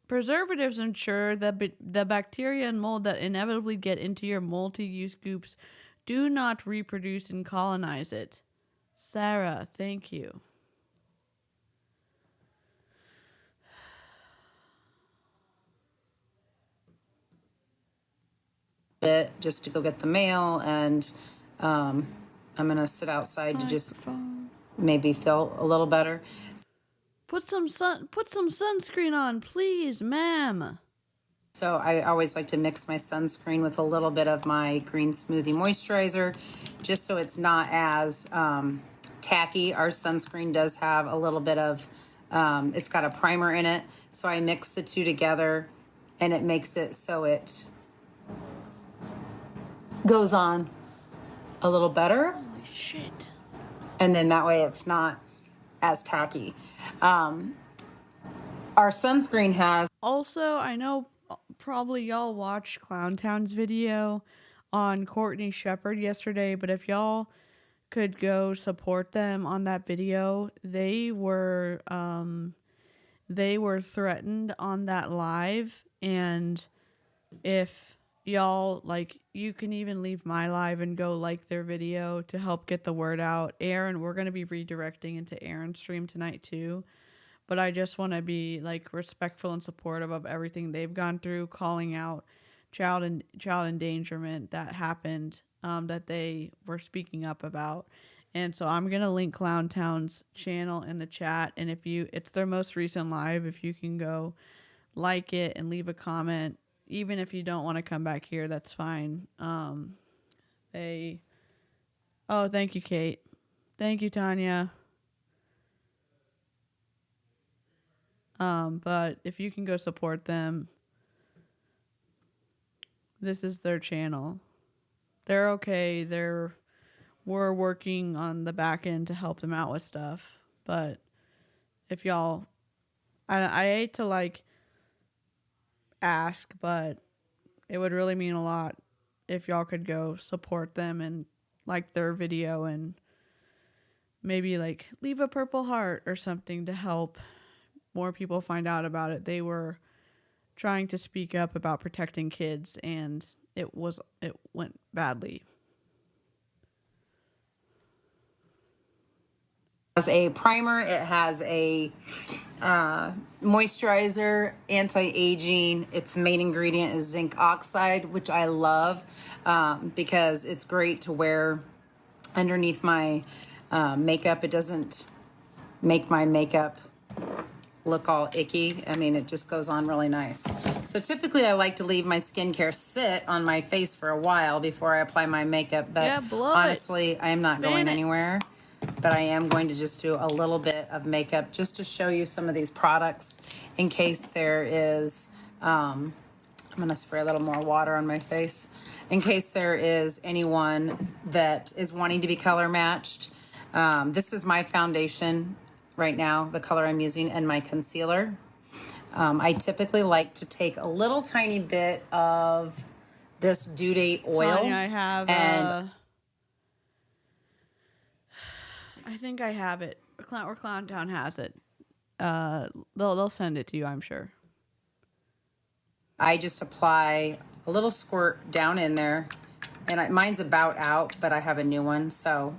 Preservatives ensure that the bacteria and mold that inevitably get into your multi-use goops do not reproduce and colonize it. Sarah, thank you. Bit just to go get the mail, and I'm going to sit outside to just maybe feel a little better. Put some sunscreen on, please, ma'am. So I always like to mix my sunscreen with a little bit of my green smoothie moisturizer, just so it's not as tacky. Our sunscreen does have a little bit of, it's got a primer in it. So I mix the two together and it makes it so it goes on a little better. Holy shit. And then that way it's not as tacky. Our sunscreen has... Also, I know probably y'all watched Clowntown's video on Courtney Shepherd yesterday, but if y'all could go support them on that video, they were threatened on that live, and if y'all, you can even leave my live and go like their video to help get the word out. Aaron, we're going to be redirecting into Aaron's stream tonight too. but I just want to be like respectful and supportive of everything they've gone through, calling out child endangerment that happened, that they were speaking up about. And so I'm going to link Clowntown's channel in the chat. And it's their most recent live. If you can go like it and leave a comment, even if you don't want to come back here, that's fine. Oh, thank you, Kate. Thank you, Tanya. But if you can go support them, this is their channel. They're okay. We're working on the back end to help them out with stuff. But if y'all, I hate to like ask, but it would really mean a lot if y'all could go support them and like their video and maybe like leave a purple heart or something to help more people find out about it. They were trying to speak up about protecting kids, and it went badly. It has a primer, it has a moisturizer, anti-aging. Its main ingredient is zinc oxide, which I love because it's great to wear underneath my makeup. It doesn't make my makeup look all icky. I mean, it just goes on really nice. So typically I like to leave my skincare sit on my face for a while before I apply my makeup, but honestly, I am not going anywhere. But I am going to just do a little bit of makeup just to show you some of these products in case there is, I'm going to spray a little more water on my face, in case there is anyone that is wanting to be color matched. This is my foundation right now, the color I'm using, and my concealer. I typically like to take a little tiny bit of this due date oil. Tanya, I have, and I think I have it. Or Clowntown has it. They'll send it to you, I'm sure. I just apply a little squirt down in there, and mine's about out, but I have a new one, so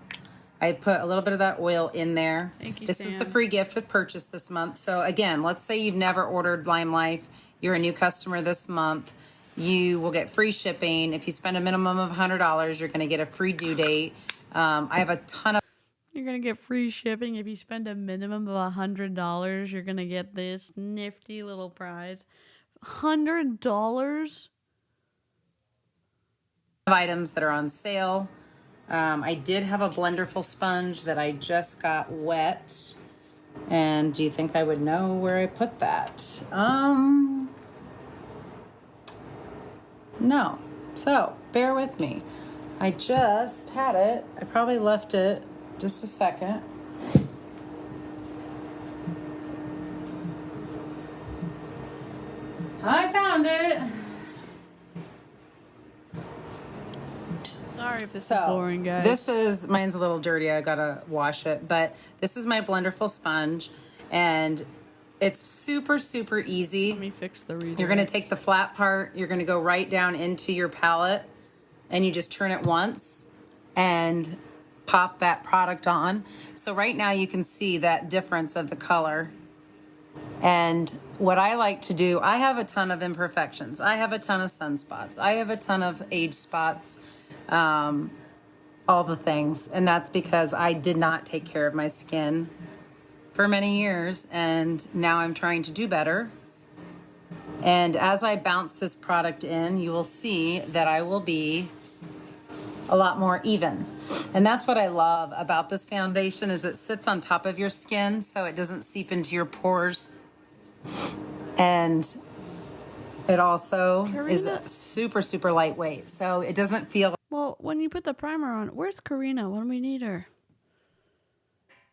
I put a little bit of that oil in there. Thank you, this Sam. is the free gift with purchase this month. So again, let's say you've never ordered Limelife, you're a new customer this month, you will get free shipping. If you spend a minimum of $100, you're going to get a free due date. I have a ton of You're going to get free shipping. If you spend a minimum of $100, you're going to get this nifty little prize. $100? items that are on sale. I did have a Blenderful sponge that I just got wet. And do you think I would know where I put that? No. So, bear with me. I just had it. I probably left it just a second. I found it. Sorry if this is boring, guys. Mine's a little dirty. I gotta wash it. But this is my Blenderful sponge. And it's super, super easy. Let me fix the redirect. You're gonna take the flat part. You're gonna go right down into your palette. And you just turn it once. And pop that product on. So right now you can see that difference of the color. And what I like to do, I have a ton of imperfections. I have a ton of sunspots. I have a ton of age spots, all the things. And that's because I did not take care of my skin for many years. And now I'm trying to do better. And as I bounce this product in, you will see that I will be a lot more even. And that's what I love about this foundation is it sits on top of your skin so it doesn't seep into your pores. And it also is super, super lightweight. So it doesn't feel... Well, when you put the primer on, where's Karina when we need her?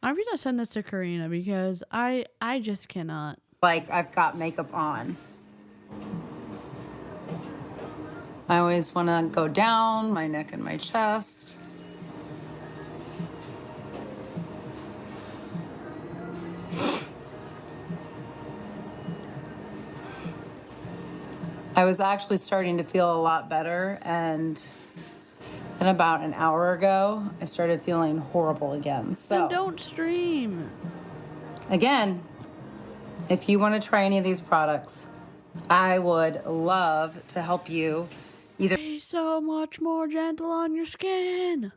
I'm going to send this to Karina because I just cannot. Like I've got makeup on. I always want to go down my neck and my chest. I was actually starting to feel a lot better, and then about an hour ago, I started feeling horrible again. So then don't stream. Again, if you want to try any of these products, I would love to help you either be so much more gentle on your skin.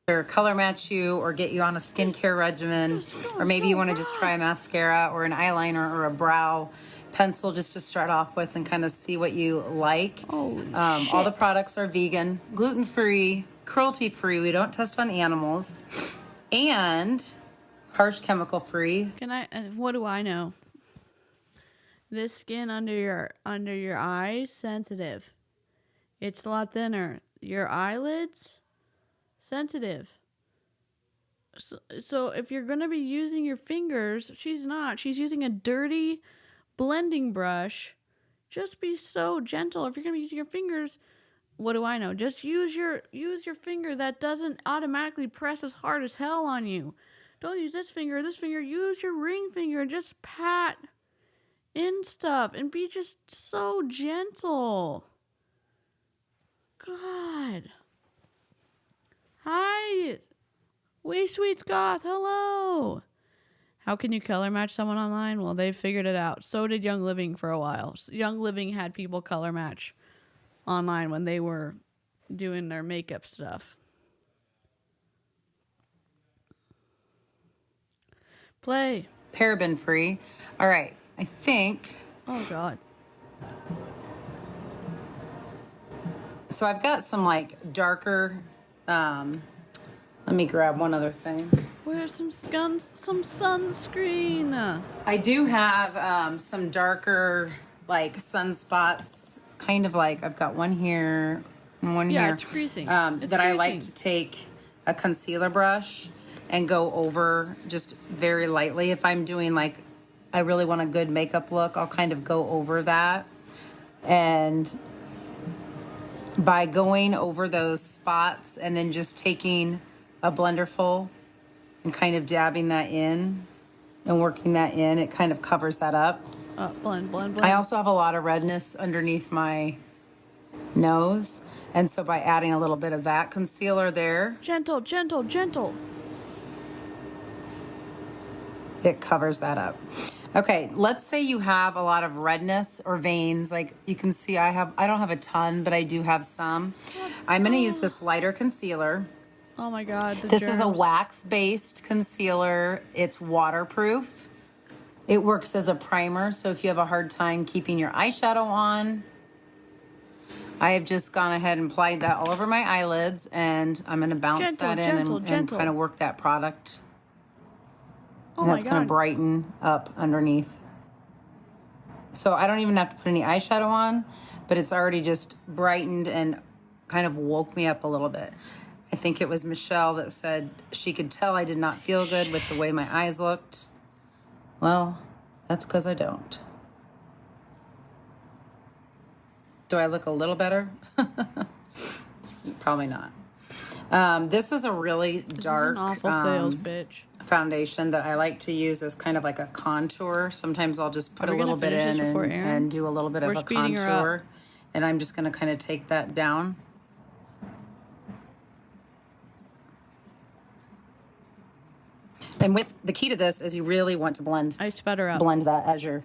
Or color match you or get you on a skincare regimen, or maybe you want to just try a mascara or an eyeliner or a brow pencil just to start off with and kind of see what you like. All the products are vegan, gluten-free, cruelty-free. We don't test on animals, and harsh chemical-free. What do I know? This skin under your eyes sensitive. It's a lot thinner. Your eyelids sensitive. So if you're going to be using your fingers, she's not. She's using a dirty blending brush. Just be so gentle. If you're going to be using your fingers, what do I know? Just use your finger that doesn't automatically press as hard as hell on you. Don't use this finger. Use your ring finger and just pat in stuff and be just so gentle. God. Hi, Way Sweet Goth, hello. How can you color match someone online? Well, they figured it out. So did Young Living for a while. Young Living had people color match online when they were doing their makeup stuff. Play. Paraben free. All right, I think. Oh, God. So I've got some like darker. Let me grab one other thing. Where's some sunscreen? I do have some darker like sunspots, kind of like I've got one here and one here. Yeah, it's creasing. That I like to take a concealer brush and go over just very lightly. If I'm doing like, I really want a good makeup look, I'll kind of go over that. And by going over those spots and then just taking a blender full and kind of dabbing that in and working that in, it kind of covers that up. Blend. I also have a lot of redness underneath my nose, and so by adding a little bit of that concealer there, gentle, it covers that up. Okay, let's say you have a lot of redness or veins. Like you can see I don't have a ton, but I do have some. I'm going to use this lighter concealer. Oh my God. This is a wax-based concealer. It's waterproof. It works as a primer, so if you have a hard time keeping your eyeshadow on, I have just gone ahead and applied that all over my eyelids, and I'm going to bounce that in and kind of work that product. And that's going to brighten up underneath. So I don't even have to put any eyeshadow on, but it's already just brightened and kind of woke me up a little bit. I think it was Michelle that said she could tell I did not feel good with the way my eyes looked. Well, that's because I don't. Do I look a little better? Probably not. This is a really dark awful sales bitch. Foundation that I like to use as kind of like a contour. Sometimes I'll just put a little bit in and do a little bit of a contour. And I'm just going to kind of take that down. And with the key to this is you really want to blend. I sped her up. Blend that as you're.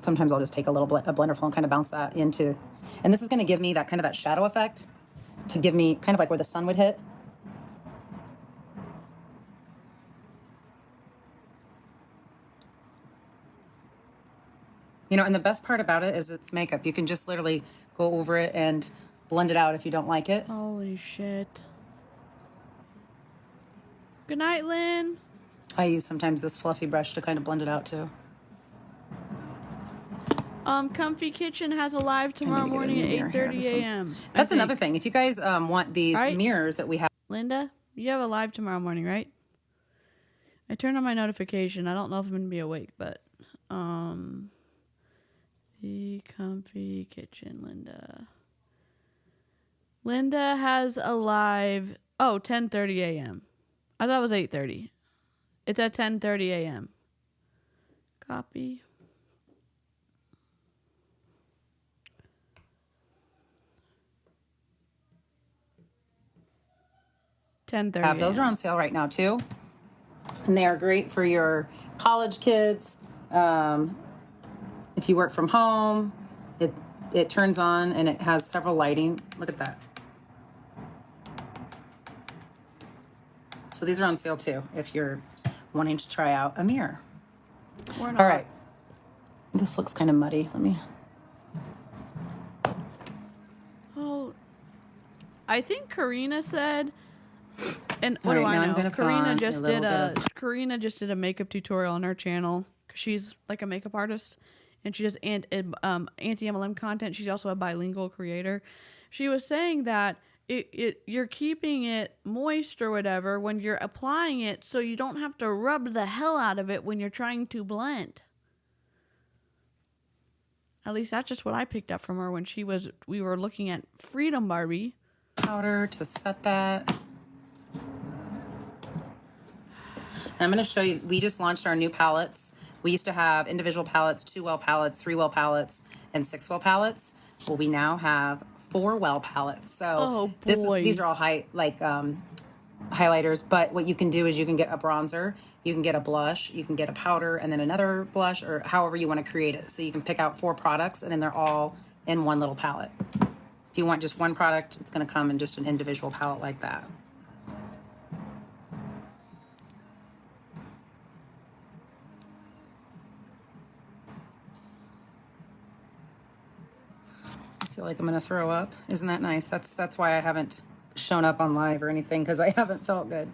Sometimes I'll just take a blender full and kind of bounce that into. And this is going to give me that kind of that shadow effect to give me kind of like where the sun would hit. You know, and the best part about it is it's makeup. You can just literally go over it and blend it out if you don't like it. Holy shit. Good night, Lynn. I use sometimes this fluffy brush to kind of blend it out too. Comfy Kitchen has a live tomorrow morning at 8:30 a.m. That's another thing. If you guys want these mirrors that we have. Linda, you have a live tomorrow morning, right? I turned on my notification. I don't know if I'm going to be awake, but the Comfy Kitchen, Linda. Linda has a live 10:30 a.m. I thought it was 8:30. It's at 10:30 a.m. Copy. Those are on sale right now too. And they are great for your college kids. If you work from home, it turns on and it has several lighting. Look at that. So these are on sale too, if you're wanting to try out a mirror. All right. This looks kind of muddy. Let me. Oh, I think Karina said, and what All do right, now I I'm know? gonna put Karina on just a little did bit of- Karina just did a makeup tutorial on her channel because she's like a makeup artist and she does anti-MLM content. She's also a bilingual creator. She was saying that you're keeping it moist or whatever when you're applying it, so you don't have to rub the hell out of it when you're trying to blend. At least that's just what I picked up from her when we were looking at Freedom Barbie. Powder to set that. I'm going to show you, we just launched our new palettes. We used to have individual palettes, 2-well palettes, 3-well palettes, and 6-well palettes. Well, we now have 4-well palettes. So these are all highlighters, but what you can do is you can get a bronzer, you can get a blush, you can get a powder, and then another blush, or however you want to create it. So you can pick out 4 products, and then they're all in one little palette. If you want just one product, it's going to come in just an individual palette like that. I feel like I'm going to throw up. Isn't that nice? That's why I haven't shown up on live or anything, because I haven't felt good.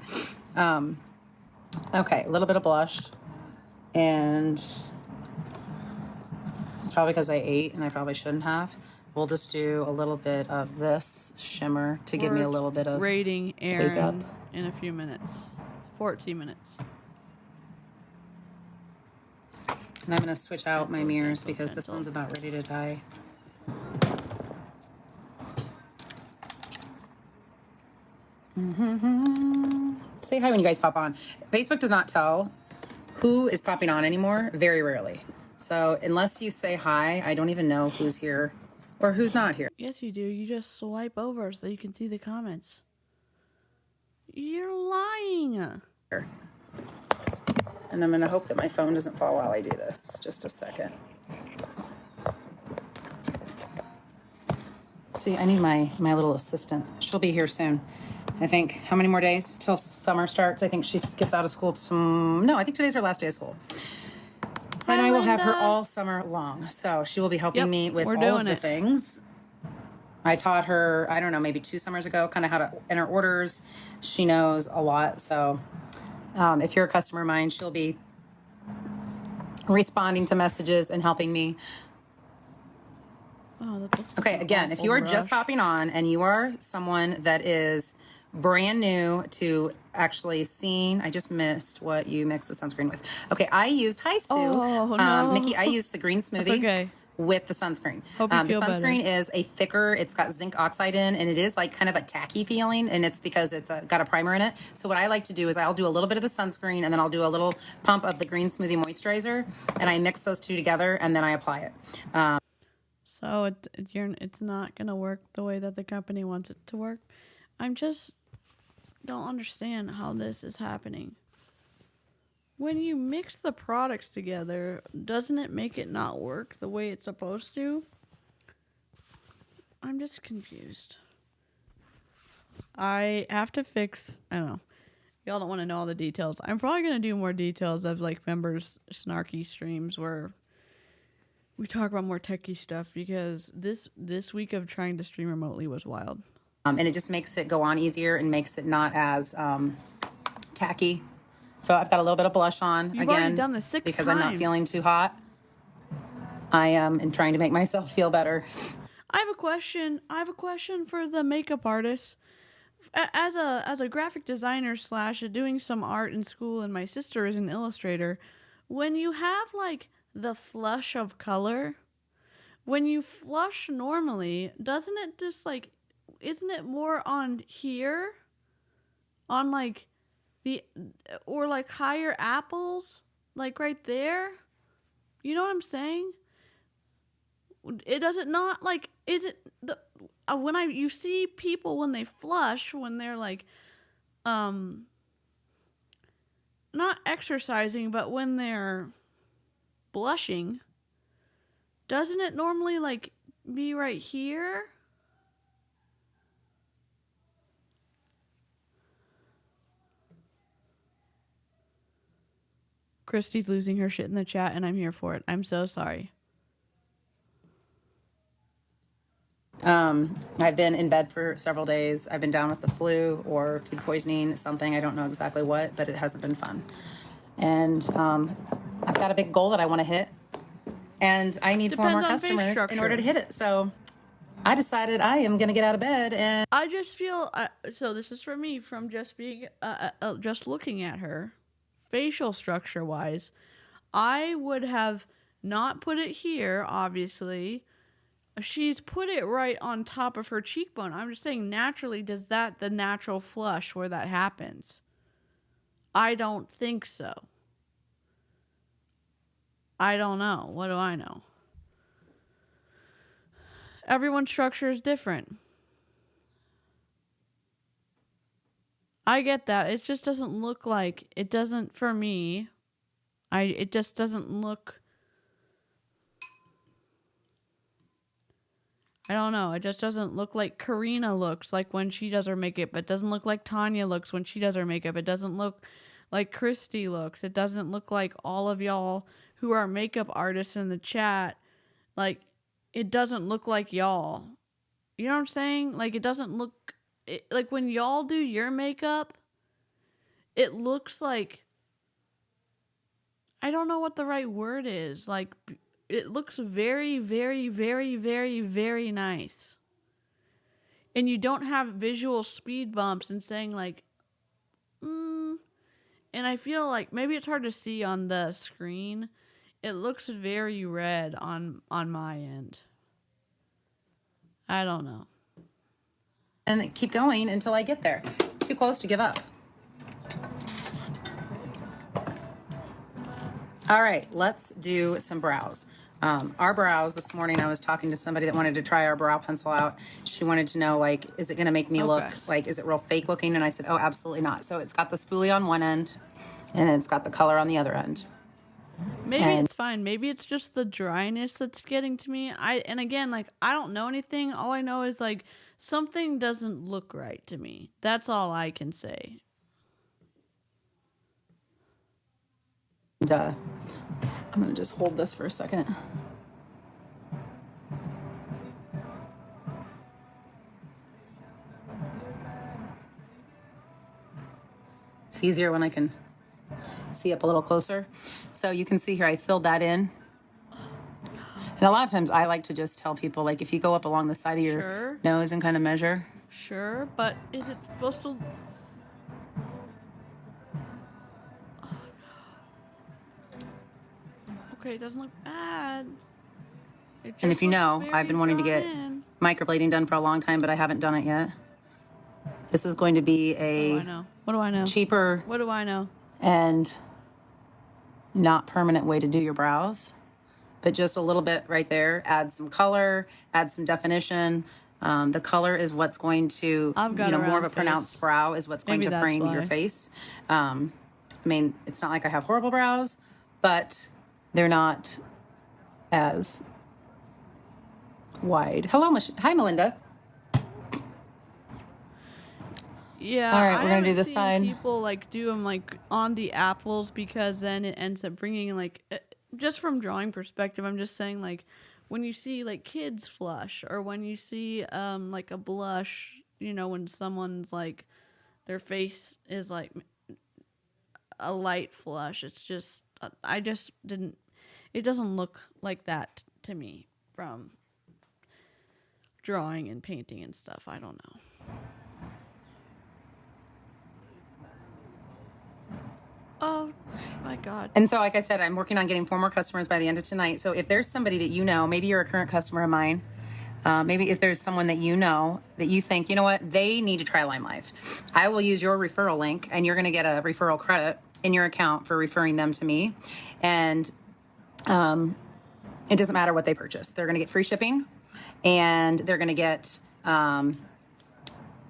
Okay, a little bit of blush. And it's probably because I ate and I probably shouldn't have. We'll just do a little bit of this shimmer to give me a little bit of rating Aaron makeup. In a few minutes. 14 minutes. And I'm going to switch out my mirrors because this one's about ready to die. Say hi when you guys pop on. Facebook does not tell who is popping on anymore, very rarely. So unless you say hi, I don't even know who's here or who's not here. Yes, you do. You just swipe over so you can see the comments. You're lying. And I'm going to hope that my phone doesn't fall while I do this. Just a second. See, I need my little assistant. She'll be here soon. I think, how many more days till summer starts? I think she gets out of school no, I think today's her last day of school. And I will have her all summer long. So she will be helping me with all of the things. I taught her, I don't know, maybe 2 summers ago, kind of how to enter orders. She knows a lot. So if you're a customer of mine, she'll be responding to messages and helping me. Oh, that looks okay, again, if you are just popping on and you are someone that is brand new to actually seeing, I just missed what you mix the sunscreen with. Okay, I used, hi Sue. Oh, no. Mickey, I used the green smoothie with the sunscreen. Hope you the feel sunscreen better. is a thicker, it's got zinc oxide in, and it is like kind of a tacky feeling, and it's because it's got a primer in it. So what I like to do is I'll do a little bit of the sunscreen, and then I'll do a little pump of the green smoothie moisturizer, and I mix those two together, and then I apply it. So it's not going to work the way that the company wants it to work. I'm just don't understand how this is happening. When you mix the products together, doesn't it make it not work the way it's supposed to? I'm just confused. I have to fix, I don't know. Y'all don't want to know all the details. I'm probably going to do more details of like members snarky streams where we talk about more techie stuff, because this week of trying to stream remotely was wild. And it just makes it go on easier and makes it not as tacky. So I've got a little bit of blush on. You've again already done this 6 because times. I'm not feeling too hot. I am trying to make myself feel better. I have a question for the makeup artists. As a graphic designer / doing some art in school, and my sister is an illustrator, when you have like the flush of color, when you flush normally, doesn't it just like, isn't it more on here, on like the, or like higher apples, like right there? You know what I'm saying? It does it not, like, is it the when you see people when they flush, when they're like not exercising, but when they're blushing, doesn't it normally like be right here? Christy's losing her shit in the chat, and I'm here for it. I'm so sorry. I've been in bed for several days. I've been down with the flu or food poisoning, something. I don't know exactly what, but it hasn't been fun. And I've got a big goal that I want to hit. And I need four more customers in order to hit it. So I decided I am going to get out of bed. And I just feel, so this is for me from just being, just looking at her, facial structure wise, I would have not put it here, obviously. She's put it right on top of her cheekbone. I'm just saying, naturally, does that the natural flush where that happens? I don't think so. I don't know. What do I know? Everyone's structure is different. I get that. It just doesn't look like, it doesn't for me. It just doesn't look, I don't know. It just doesn't look like Karina looks like when she does her makeup. It doesn't look like Tanya looks when she does her makeup. It doesn't look like Christy looks. It doesn't look like all of y'all who are makeup artists in the chat. Like, it doesn't look like y'all. You know what I'm saying? Like, it doesn't look, like when y'all do your makeup, it looks like, I don't know what the right word is. Like, it looks very, very, very, very, very nice. And you don't have visual speed bumps and saying like, and I feel like maybe it's hard to see on the screen. It looks very red on my end. I don't know. and keep going until I get there. Too close to give up. All right, let's do some brows. Our brows, this morning I was talking to somebody that wanted to try our brow pencil out. She wanted to know, like, is it going to make me look, like, is it real fake looking? And I said, oh, absolutely not. So it's got the spoolie on one end, and it's got the color on the other end. Maybe it's fine. Maybe it's just the dryness that's getting to me. And again, like, I don't know anything. All I know is, like, something doesn't look right to me. That's all I can say. Duh. I'm going to just hold this for a second. It's easier when I can see up a little closer. So you can see here, I filled that in. And a lot of times I like to just tell people, like, if you go up along the side of your nose and kind of measure. Sure, but is it supposed to... Okay, it doesn't look bad. And if you know, I've been wanting to get microblading done for a long time, but I haven't done it yet. This is going to be a What do I know? cheaper What do I know? and not permanent way to do your brows. But just a little bit right there. Add some color, add some definition. The color is what's going to, more of a pronounced brow is what's going to frame your face. I mean, it's not like I have horrible brows, but they're not as wide. Hello, hi, Melinda. Yeah, all right, we're gonna do haven't this seen side. People like do them like on the apples because then it ends up bringing like just from drawing perspective. I'm just saying like when you see like kids flush or when you see like a blush, when someone's like their face is like a light flush. It's just I just didn't. It doesn't look like that to me from drawing and painting and stuff. I don't know. Oh my God. And so, like I said, I'm working on getting 4 more customers by the end of tonight. So if there's somebody that you know, maybe you're a current customer of mine, maybe if there's someone that you know that you think, you know what, they need to try Limelife, I will use your referral link and you're going to get a referral credit in your account for referring them to me. And it doesn't matter what they purchase. They're going to get free shipping and they're going to get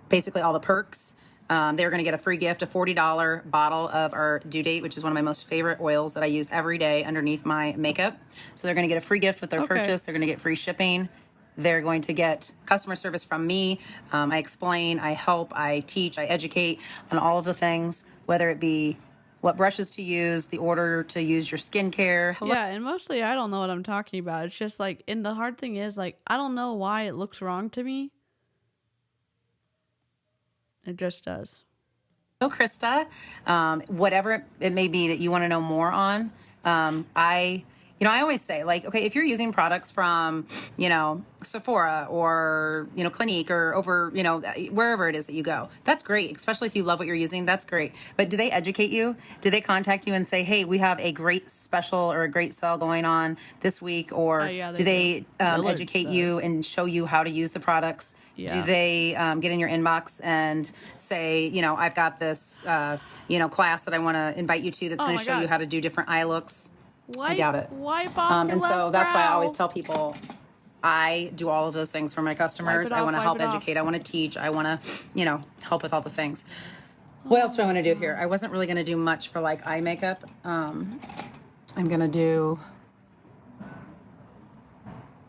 basically all the perks. They're going to get a free gift, a $40 bottle of our Due Date, which is one of my most favorite oils that I use every day underneath my makeup. So they're going to get a free gift with their purchase. They're going to get free shipping. They're going to get customer service from me. I explain, I help, I teach, I educate on all of the things, whether it be what brushes to use, the order to use your skincare. Yeah, and mostly I don't know what I'm talking about. It's just like, and the hard thing is, like, I don't know why it looks wrong to me. It just does. Oh, Krista, whatever it may be that you want to know more on, I always say, like, okay, if you're using products from, Sephora or, Clinique or over, wherever it is that you go, that's great. Especially if you love what you're using, that's great. But do they educate you? Do they contact you and say, hey, we have a great special or a great sale going on this week? Or do they educate you and show you how to use the products? Yeah. Do they get in your inbox and say, I've got this, class that I want to invite you to that's going to show you how to do different eye looks? I doubt it. And so that's why I always tell people I do all of those things for my customers. I want to help educate. I want to teach. I want to, help with all the things. What else do I want to do here? I wasn't really going to do much for like eye makeup. I'm going to do...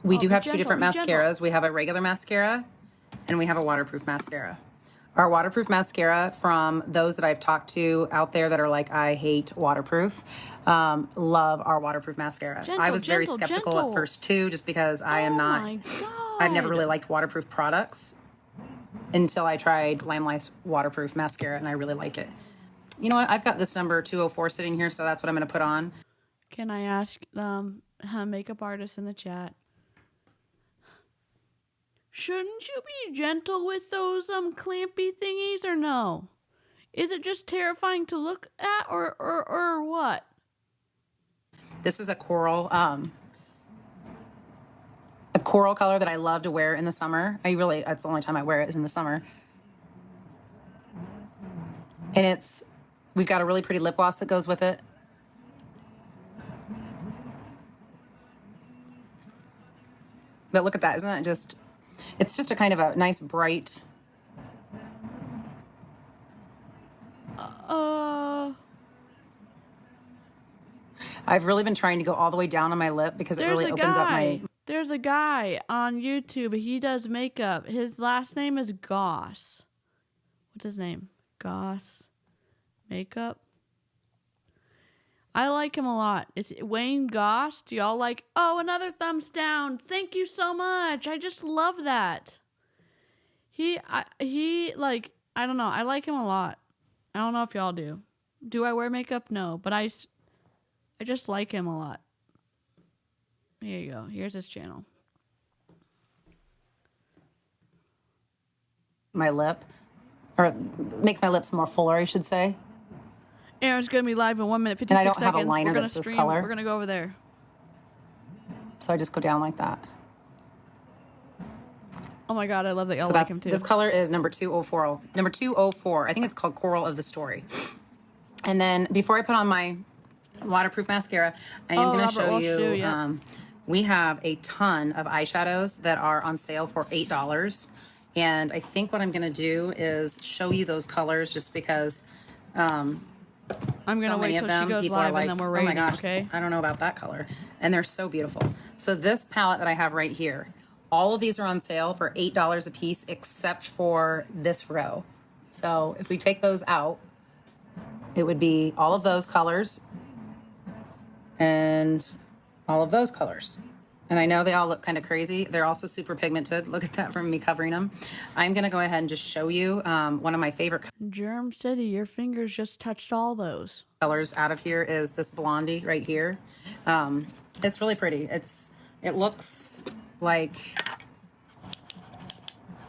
We do have two different mascaras. We have a regular mascara and we have a waterproof mascara. Our waterproof mascara, from those that I've talked to out there that are like, I hate waterproof, love our waterproof mascara. I was very skeptical at first too, just because I am not, I've never really liked waterproof products until I tried Limelight's waterproof mascara and I really like it. You know what? I've got this number 204 sitting here, so that's what I'm going to put on. Can I ask makeup artist in the chat? Shouldn't you be gentle with those clampy thingies or no? Is it just terrifying to look at or what? This is a coral color that I love to wear in the summer. That's the only time I wear it is in the summer. And we've got a really pretty lip gloss that goes with it. But look at that, isn't that just... It's just a kind of a nice, bright... I've really been trying to go all the way down on my lip because it really opens up my... There's a guy on YouTube. He does makeup. His last name is Goss. What's his name? Goss Makeup? I like him a lot. Is it Wayne Goss? Do y'all like... Oh, another thumbs down. Thank you so much. I just love that. I don't know. I like him a lot. I don't know if y'all do. Do I wear makeup? No, but I just like him a lot. Here you go. Here's his channel. My lip. Or makes my lips more fuller, I should say. Aaron's going to be live in 1 minute, 56 seconds. And I don't have a liner that's this color. We're going to go over there. So I just go down like that. Oh my God, I love that y'all like him too. This color is number 204. Number 204. I think it's called Coral of the Story. And then before I put on my waterproof mascara, I am going to show you. We have a ton of eyeshadows that are on sale for $8. And I think what I'm going to do is show you those colors just because... I'm going to wait till she goes live and then we're rating, oh my gosh, okay? I don't know about that color. And they're so beautiful. So this palette that I have right here, all of these are on sale for $8 a piece except for this row. So if we take those out, it would be all of those colors and all of those colors. And I know they all look kind of crazy. They're also super pigmented. Look at that from me covering them. I'm going to go ahead and just show you one of my favorite Germ City, your fingers just touched all those. Colors out of here is this blondie right here. It's really pretty. It looks like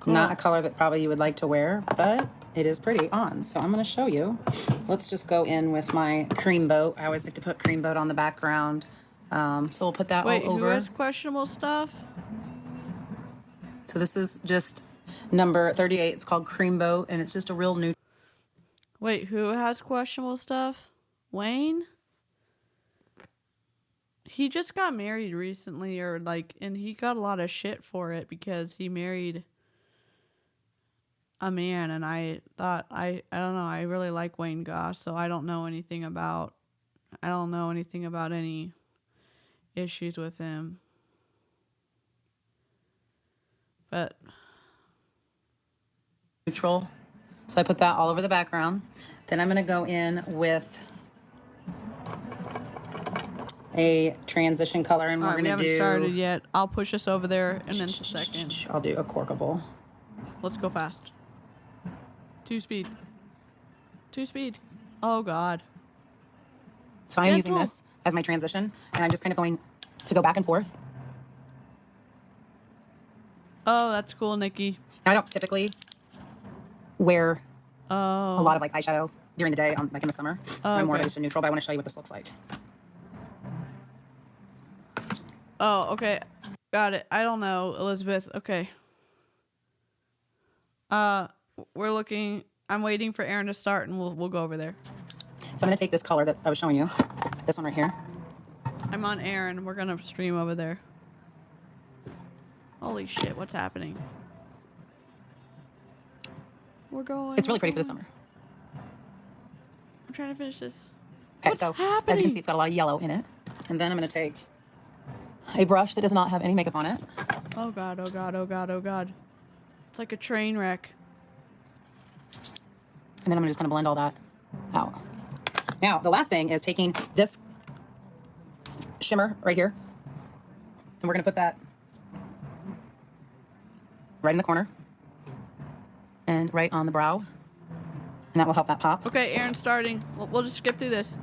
not a color that probably you would like to wear, but it is pretty on. So I'm going to show you. Let's just go in with my cream boat. I always like to put cream boat on the background. So we'll put that all over. Wait, who has questionable stuff? So this is just number 38. It's called Cream Boat, and it's just a real new. Wait, who has questionable stuff? Wayne? He just got married recently, and he got a lot of shit for it because he married a man, and I thought I don't know, I really like Wayne Goss, so I don't know anything about any issues with him. But neutral. So I put that all over the background. Then I'm going to go in with a transition color, and we're going to do... We haven't started yet. I'll push us over there in just a second. I'll do a corkable. Let's go fast. 2 speed. 2 speed. Oh, God. So I'm using this as my transition, and I'm just kind of going to go back and forth. Oh, that's cool, Nikki. Now, I don't typically wear a lot of like eyeshadow during the day, like in the summer. I'm more of just a neutral, but I want to show you what this looks like. Oh, okay. Got it. I don't know, Elizabeth. Okay. We're looking. I'm waiting for Aaron to start, and we'll go over there. So I'm going to take this color that I was showing you. This one right here. I'm on Aaron. We're going to stream over there. Holy shit, what's happening? We're going. It's really pretty for the summer. I'm trying to finish this. Okay, so as you can see, it's got a lot of yellow in it. And then I'm going to take a brush that does not have any makeup on it. Oh, God, oh, God, oh, God, oh, God. It's like a train wreck. And then I'm just going to blend all that out. Now, the last thing is taking this shimmer right here. And we're going to put that right in the corner. And right on the brow. And that will help that pop. Okay, Aaron's starting. We'll just skip through this.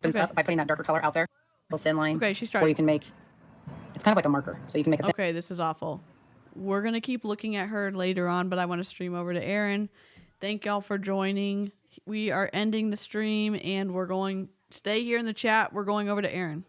Okay. Up by putting that darker color out there. A little thin line. Okay, she's starting. Or you can make... It's kind of like a marker. So you can make a... Okay, this is awful. We're going to keep looking at her later on, but I want to stream over to Aaron. Thank y'all for joining. We are ending the stream, and we're going... Stay here in the chat. We're going over to Aaron.